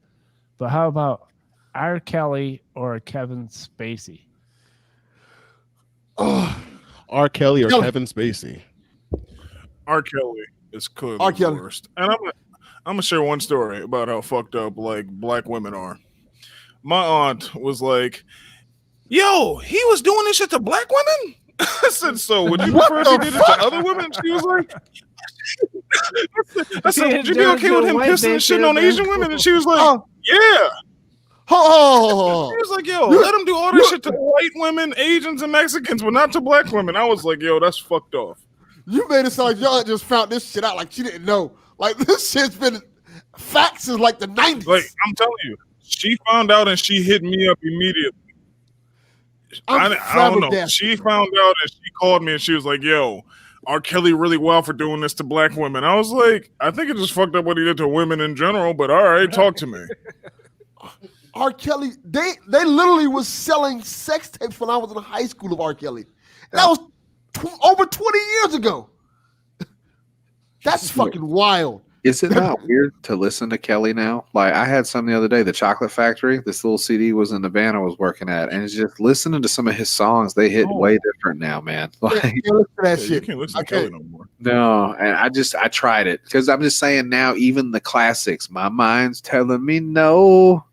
But how about R. Kelly or Kevin Spacey? Oh, R. Kelly or Kevin Spacey? R. Kelly is clearly R. the Kelly. worst. And I'm gonna share one story about how fucked up like black women are. My aunt was like, "Yo, he was doing this shit to black women." I said, "So would you prefer if he did it to other women?" She was like, "I said, would you be okay with him pissing and shitting on Asian women?" And she was like, "Yeah." Oh, He was like, "Yo, let him do all this shit to white women, Asians, and Mexicans, but not to black women." I was like, "Yo, that's fucked off." You made it sound like y'all just found this shit out like she didn't know. Like this shit's been facts since like the 90s. Like I'm telling you, she found out and she hit me up immediately. I don't know. She found out and she called me and she was like, "Yo, R. Kelly really wild for doing this to black women." I was like, "I think it just fucked up what he did to women in general, but all right, talk to me." R. Kelly, they literally was selling sex tapes when I was in high school of R. Kelly. That was over 20 years ago. That's fucking wild. Is it not weird to listen to Kelly now? Like I had some the other day, The Chocolate Factory. This little CD was in the van I was working at, and it's just listening to some of his songs. They hit way different now, man. Like, You can't listen to that shit. You can't listen to Kelly no more. no, and I tried it because I'm just saying now, even the classics, my mind's telling me no,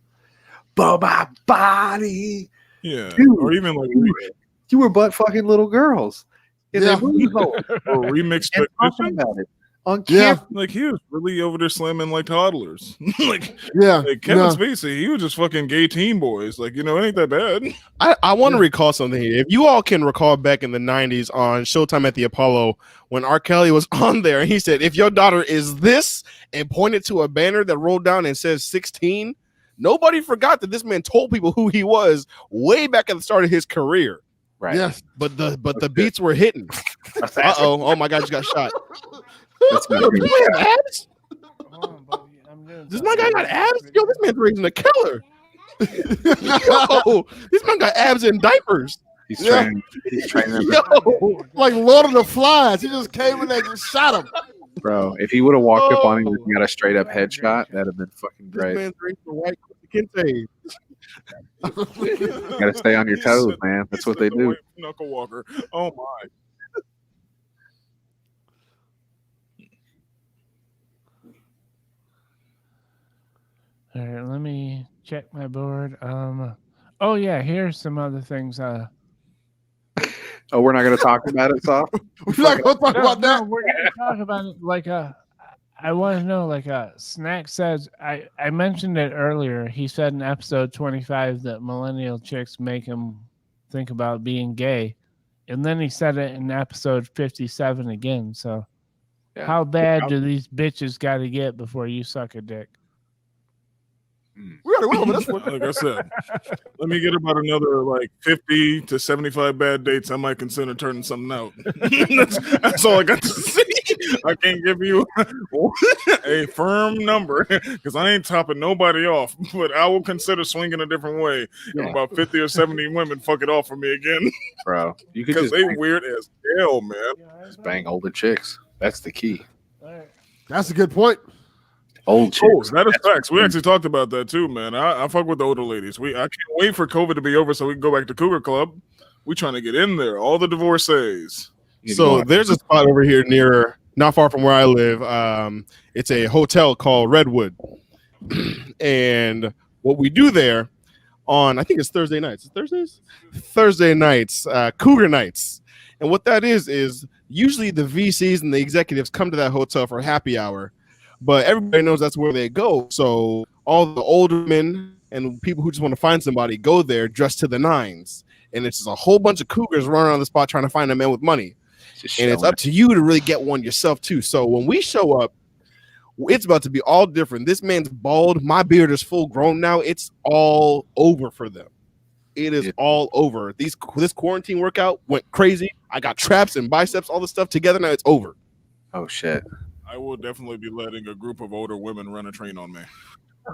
but my body. Yeah, Dude, or even like you were butt fucking little girls. In Yeah. that movie hole. or remixed And talking edition. about it on Yeah. camera. Like he was really over there slamming like toddlers. like Kevin Yeah. Spacey, he was just fucking gay teen boys. Like, it ain't that bad. I want to recall something here. If you all can recall back in the 90s on Showtime at the Apollo, when R. Kelly was on there and he said, "If your daughter is this," and pointed to a banner that rolled down and says 16, nobody forgot that this man told people who he was way back at the start of his career. Right. Yes. But the beats were hitting. Oh my God, you got shot. That's not Yo, good. this man have abs? Hold on, buddy. I'm doing Does my guy got something. abs? Yo, this man's raising a killer. Yo, this man got abs in diapers. He's Yeah. training. He's training. Yo, Like Lord of the Flies. He just came in there and just shot him. Bro, if he would have walked up on him and got a straight up headshot, that'd have been fucking this great. man's raising a white Kente. You gotta stay on your toes, man. That's what they do. Knuckle walker. Oh my. All right, let me check my board. Oh yeah, here's some other things. Oh, we're not gonna talk about it, Soft? We're not going to talk about No, that. we're gonna talk about it. Like I want to know. Like Snack says, I mentioned it earlier. He said in episode 25 that millennial chicks make him think about being gay, and then he said it in episode 57 again. So, Yeah. how bad do these bitches got to get before you suck a dick? We already went over this one. Like I said, let me get about another like 50 to 75 bad dates. I might consider turning something out. that's all I got to say. I can't give you a firm number because I ain't topping nobody off, but I will consider swinging a different way. If about 50 or 70 women fuck it off for me again Bro, you could because just they weird as hell, man. bang older chicks. That's the key. That's a good point. Old chicks. That is facts. We actually talked about that too, man. I fuck with the older ladies. I can't wait for COVID to be over so we can go back to Cougar Club. We trying to get in there. All the divorcees. So there's a spot over here near, not far from where I live. It's a hotel called Redwood, and what we do there on, I think it's Thursday nights. Thursday nights, Cougar nights. And what that is usually the VCs and the executives come to that hotel for happy hour, but everybody knows that's where they go. So all the older men and people who just want to find somebody go there dressed to the nines. And it's just a whole bunch of cougars running around the spot trying to find a man with money. And it's up to you to really get one yourself too. So when we show up, it's about to be all different. This man's bald. My beard is full grown now. It's all over for them. It is all over. This quarantine workout went crazy. I got traps and biceps, all this stuff together. Now it's over. Oh shit! I will definitely be letting a group of older women run a train on me.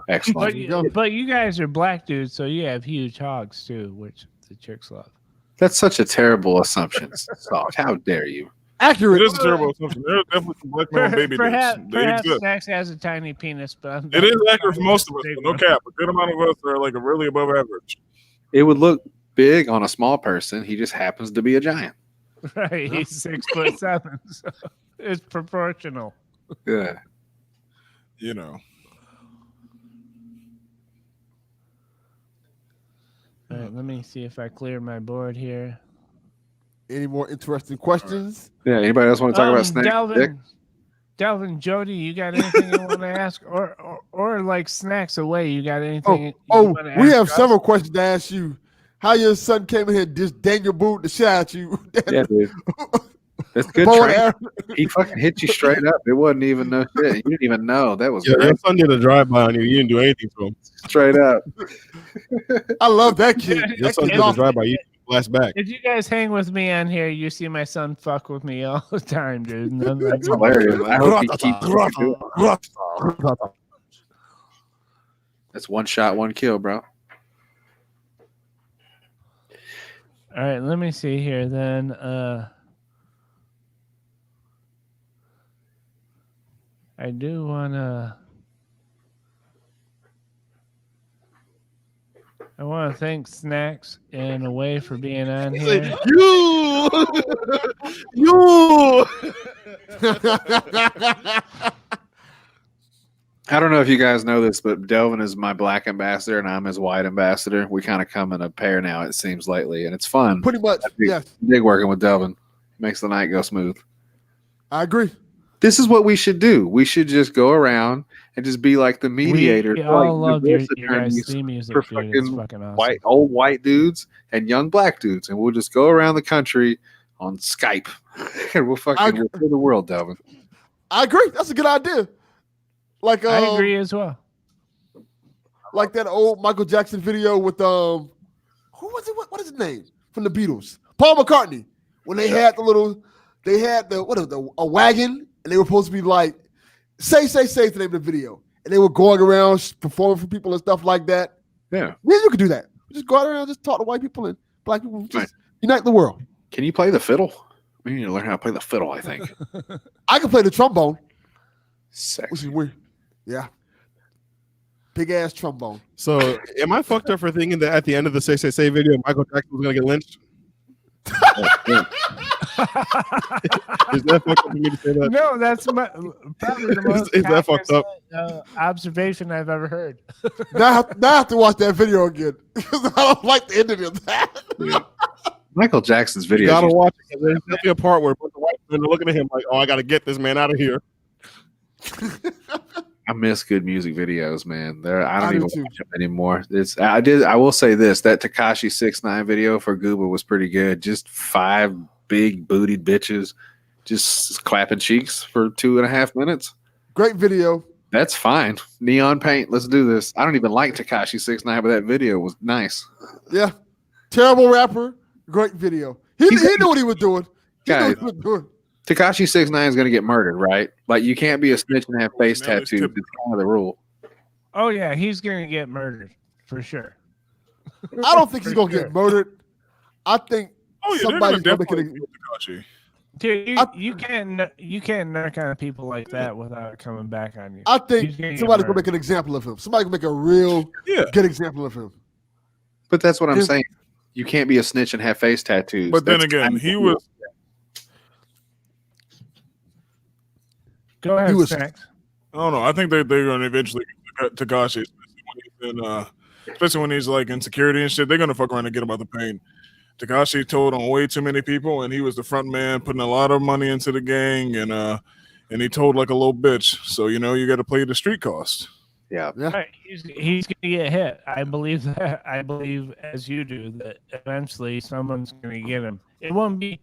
Excellent. But you guys are black dudes, so you have huge hogs too, which the chicks love. That's such a terrible assumption. Soft. How dare you? Accurate. It is a terrible assumption. There are definitely some black men baby Perhaps exist. Snacks has a tiny penis, but It is accurate for most of us. No cap. A good amount of us are like really above average. It would look big on a small person. He just happens to be a giant. Right, he's 6'7", so it's proportional. Yeah. You know. All right, let me see if I clear my board here. Any more interesting questions? Yeah. Anybody else want to talk about snacks? Dick? Delvin, Jody, you got anything you want to ask, or like Snacks away? You got anything? We have several questions to ask you. How your son came in here and just Daniel Boot the shit at you? Yeah, dude. That's good. He fucking hit you straight up. It wasn't even no shit. You didn't even know. That was your son did a drive-by on you. You didn't do anything to him. Straight up. I love that kid. Your son did a drive-by. You blast back. If you guys hang with me on here, you see my son fuck with me all the time, dude. That's hilarious. I hope he keeps doing it. That's one shot, one kill, bro. All right, let me see here then. I do want to. I want to thank Snacks in a way for being on here. You. I don't know if you guys know this, but Delvin is my black ambassador and I'm his white ambassador. We kind of come in a pair now, it seems, lately, and it's fun. Pretty much, yes. Big working with Delvin. Makes the night go smooth. I agree. This is what we should do. We should just go around and just be like the mediator. We all love your guys' theme music, for dude. It's fucking awesome. Old white dudes and young black dudes, and we'll just go around the country on Skype, and we'll fucking rule the world, Delvin. I agree. That's a good idea. Like I agree as well. Like that old Michael Jackson video with who was it? What is his name from the Beatles? Paul McCartney. When they had a wagon, and they were supposed to be like, say the name of the video, and they were going around performing for people and stuff like that. Yeah, you could do that. Just go out around, just talk to white people and black people, just unite the world. Can you play the fiddle? We need to learn how to play the fiddle. I think I can play the trombone. Sexy. Which is weird. Yeah. Big ass trombone. So, am I fucked up for thinking that at the end of the Say video, Michael Jackson was going to get lynched? Is that fucked up for me to say that? No, that's probably the most is that fucked up? Observation I've ever heard. Now I have to watch that video again because I don't like the ending of that. Michael Jackson's video. You gotta watch it. There's definitely a part where the white men are looking at him like, "Oh, I gotta get this man out of here." I miss good music videos, man. I don't even watch them anymore. I will say this: that Tekashi 6ix9ine video for Gooba was pretty good. Just 5 big bootied bitches, just clapping cheeks for 2.5 minutes. Great video. That's fine. Neon paint. Let's do this. I don't even like Tekashi 6ix9ine, but that video was nice. Yeah, terrible rapper. Great video. He knew what he was doing. Guys, Tekashi 6ix9ine is going to get murdered, right? Like, you can't be a snitch and have face tattoos. It's kind of the rule. Oh, yeah, he's going to get murdered for sure. I don't think he's going to get murdered. I think somebody's going to get Dude, you can't narc on people like that without it coming back on you. I think He's gonna get somebody could murdered. make an example of him. Somebody could make a real good example of him. But that's what I'm His- saying. You can't be a snitch and have face tattoos. But then That's again, kind of he cool. was Go ahead, He was- Snacks. I don't know. I think they're gonna eventually get Takashi, especially when he's like in security and shit. They're gonna fuck around and get him out the paint. Takashi told on way too many people, and he was the front man, putting a lot of money into the gang, and he told like a little bitch. So you got to play the street cost. Yeah. Right, he's gonna get hit. I believe that. I believe, as you do, that eventually someone's gonna get him. It won't be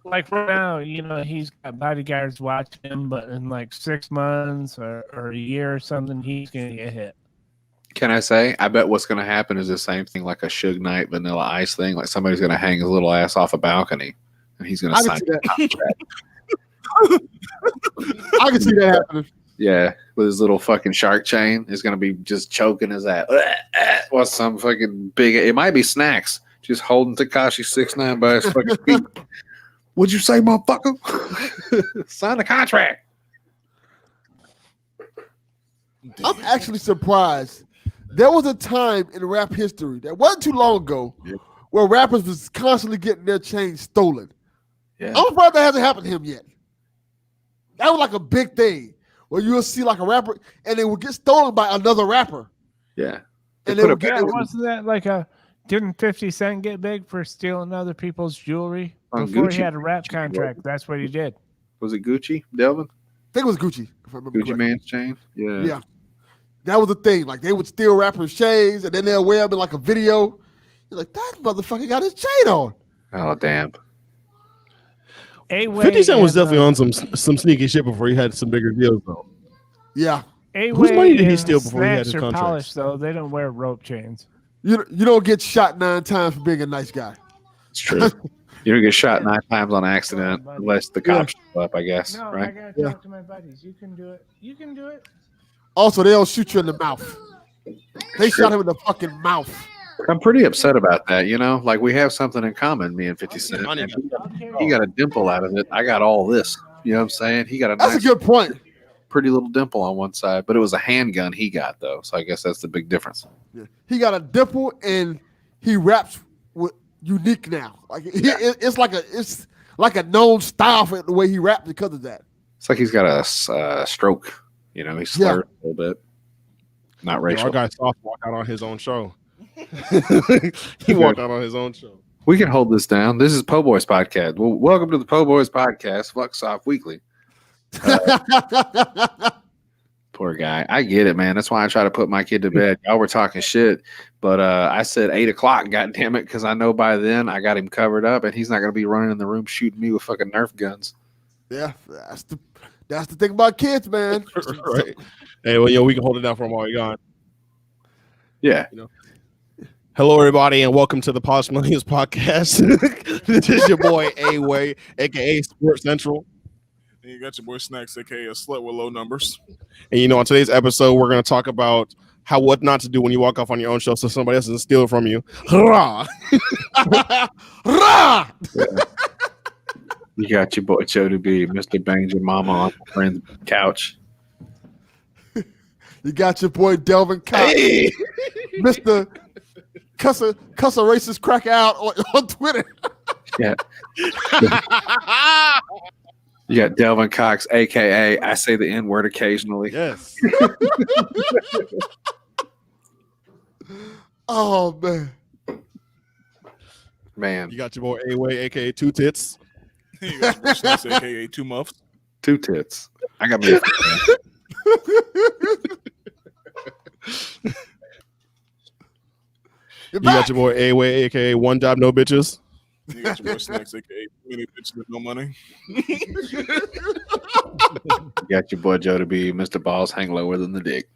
like right now. He's got bodyguards watching him, but in like 6 months or a year or something, he's gonna get hit. Can I say? I bet what's going to happen is the same thing like a Suge Knight Vanilla Ice thing. Like somebody's going to hang his little ass off a balcony, and he's going to I sign. can see that. I can see that happening. Yeah, with his little fucking shark chain, is going to be just choking his ass. What's some fucking big? It might be Snacks just holding Tekashi 6ix9ine by his fucking feet. What'd you say, motherfucker? Sign the contract. I'm actually surprised. There was a time in rap history that wasn't too long ago where rappers was constantly getting their chains stolen. Yeah. I'm surprised that hasn't happened to him yet. That was like a big thing where you'll see like a rapper and they would get stolen by another rapper. Yeah. And They they put would a get Yeah, wasn't that like didn't 50 Cent get big for stealing other people's jewelry On before he Gucci. had a rap contract? That's what he did. Was it Gucci, Delvin? I think it was Gucci, if I remember Gucci correctly. Man's chain? Yeah. Yeah. That was the thing. Like they would steal rappers' chains and then they'll wear them in like a video. You're like, that motherfucker got his chain on. Oh, damn. 50 Cent was definitely on some sneaky shit before he had some bigger deals, though. Yeah. Whose money did he steal before he had his contracts? Polished, though. They don't wear rope chains. You don't get shot 9 times for being a nice guy. It's true. You don't get shot 9 times on accident unless the cops show up, I guess. No, I right? gotta talk to my buddies. You can do it. You can do it. Also, they'll shoot you in the mouth. They shot him in the fucking mouth. I'm pretty upset about that. Like we have something in common, me and 50 Cent. Money. He got a dimple out of it. I got all this. You know what I'm saying? He got a That's nice, a good point. pretty little dimple on one side, but it was a handgun he got though. So I guess that's the big difference. Yeah. He got a dimple and he raps with unique now. Like it's like a known style for the way he raps because of that. It's like he's got a stroke. He slurred a little bit. Not racial. Our guy Soft walked out on his own show. He walked out on his own show. We can hold this down. This is Po Boys Podcast. Well, welcome to the Po Boys Podcast, Fuck Soft Weekly. Poor guy. I get it, man. That's why I try to put my kid to bed. Y'all were talking shit, but I said 8 o'clock, God damn it, because I know by then I got him covered up and he's not going to be running in the room shooting me with fucking Nerf guns. Yeah, that's the thing about kids, man. Right. Hey, well, we can hold it down for him while you're gone. Yeah. Hello, everybody, and welcome to the Posh Millennials podcast. This is your boy A-Way, aka Sports Central. And you got your boy Snacks, aka a slut with low numbers. And on today's episode, we're going to talk about what not to do when you walk off on your own show so somebody else doesn't steal it from you. Hurrah! Rah! You got your boy Joe to be Mr. Bangs your mama on a friend's couch. You got your boy Delvin Cox, Hey! Mr. Cuss a racist cracker out on Twitter. Yeah. You got Delvin Cox, aka I say the N-word occasionally. Yes. Oh man. Man, You got your boy A-Way, aka Two Tits. You got your boy Snacks, aka 2 Muffs. 2 tits. I got me. You're You got back. your boy A-Way, aka One Job, No Bitches. You got your boy Snacks, aka many bitches with no money. You got your boy Joe to be Mr. Balls hang lower than the dick.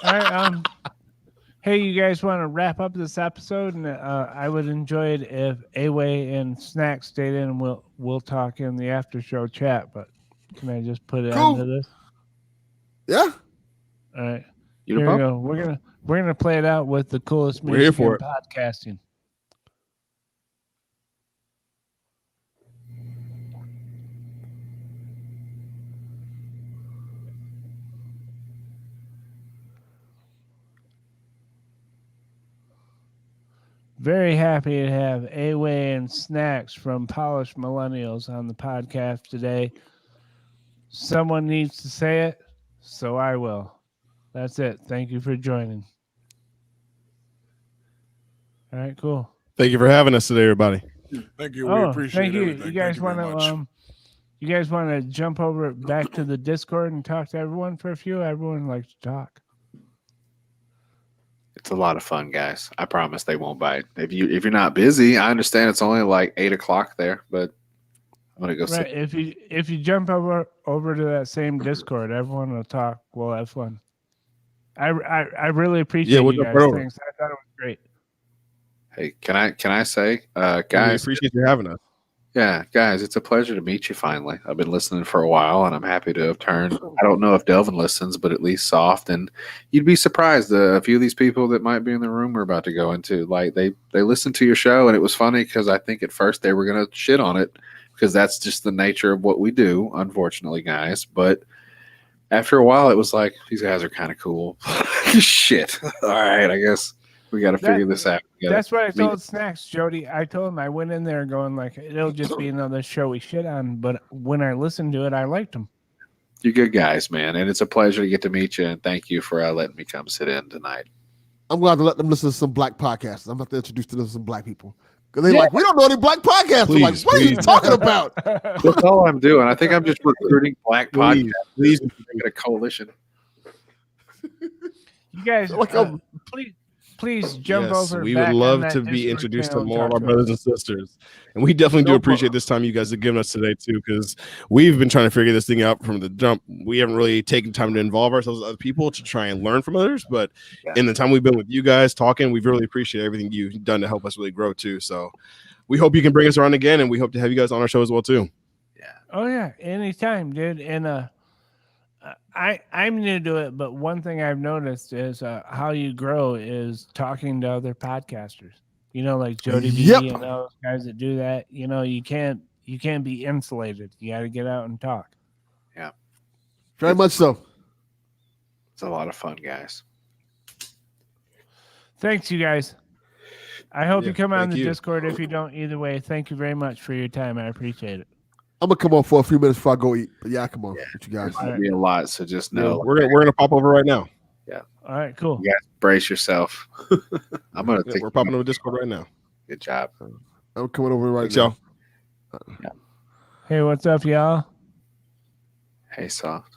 All right. Hey, you guys want to wrap up this episode? And I would enjoy it if A-Way and Snacks stayed in, and we'll talk in the after show chat. But can I just put it Cool. into this? Yeah. All right. You Here know, we go. We're gonna play it out with the coolest We're here music for in podcasting. Very happy to have A-Way and Snacks from Polished Millennials on the podcast today. Someone needs to say it, so I will. That's it. Thank you for joining. All right, cool. Thank you for having us today, everybody. Thank you. We appreciate thank you. everything. You guys Thank you very want much. you guys want to jump over back to the Discord and talk to everyone for a few? Everyone likes to talk. It's a lot of fun, guys. I promise they won't bite. If you're not busy, I understand it's only like 8 o'clock there, but I'm gonna go Right. If you jump over to that same Discord, everyone will talk. We'll have fun. I really appreciate we'll you jump guys. right over. Thanks. I thought it was great. Hey, can I say, We guys? appreciate you having us. Yeah, guys, it's a pleasure to meet you finally. I've been listening for a while, and I'm happy to have turned. I don't know if Delvin listens, but at least soft. And you'd be surprised. A few of these people that might be in the room we're about to go into, like they listened to your show, and it was funny because I think at first they were gonna shit on it because that's just the nature of what we do, unfortunately, guys. But after a while, it was like these guys are kind of cool. Shit. All right, I guess we got to figure this out. That's what I told Snacks, Jody. I told him I went in there going like it'll just be another show we shit on. But when I listened to it, I liked them. You're good guys, man, and it's a pleasure to get to meet you. And thank you for letting me come sit in tonight. I'm going to let them listen to some black podcasts. I'm about to introduce them to some black people. Because they're like, we don't know any black podcasts. I'm like, what are you talking about? That's all I'm doing. I think I'm just recruiting black podcasts. Please. Make a coalition. You guys, please jump Yes, over. we back would on love that to be Discord introduced to channel and more of talk our to brothers and sisters. And we definitely do appreciate this time you guys have given us today, too, because we've been trying to figure this thing out from the jump. We haven't really taken time to involve ourselves with other people to try and learn from others. But in the time we've been with you guys talking, we've really appreciated everything you've done to help us really grow, too. So we hope you can bring us around again, and we hope to have you guys on our show as well, too. Yeah. Oh, yeah. Anytime, dude. And I'm new to it, but one thing I've noticed is how you grow is talking to other podcasters. You know, like Jody B Yep. and those guys that do that. You know, you can't be insulated. You got to get out and talk. Yeah. Very much so. It's a lot of fun, guys. Thanks, you guys. I hope Yeah, you come on thank the you. Discord. If you don't, either way, thank you very much for your time. I appreciate it. I'm going to come on for a few minutes before I go eat. But yeah, come on. With you guys. There might be a lot, so just know. We're gonna pop over right now. All right, cool. You guys brace yourself. I'm gonna take. We're popping over Discord right now. Good job. I'm coming over right Thanks, now. y'all. Hey, what's up, y'all? Hey, soft.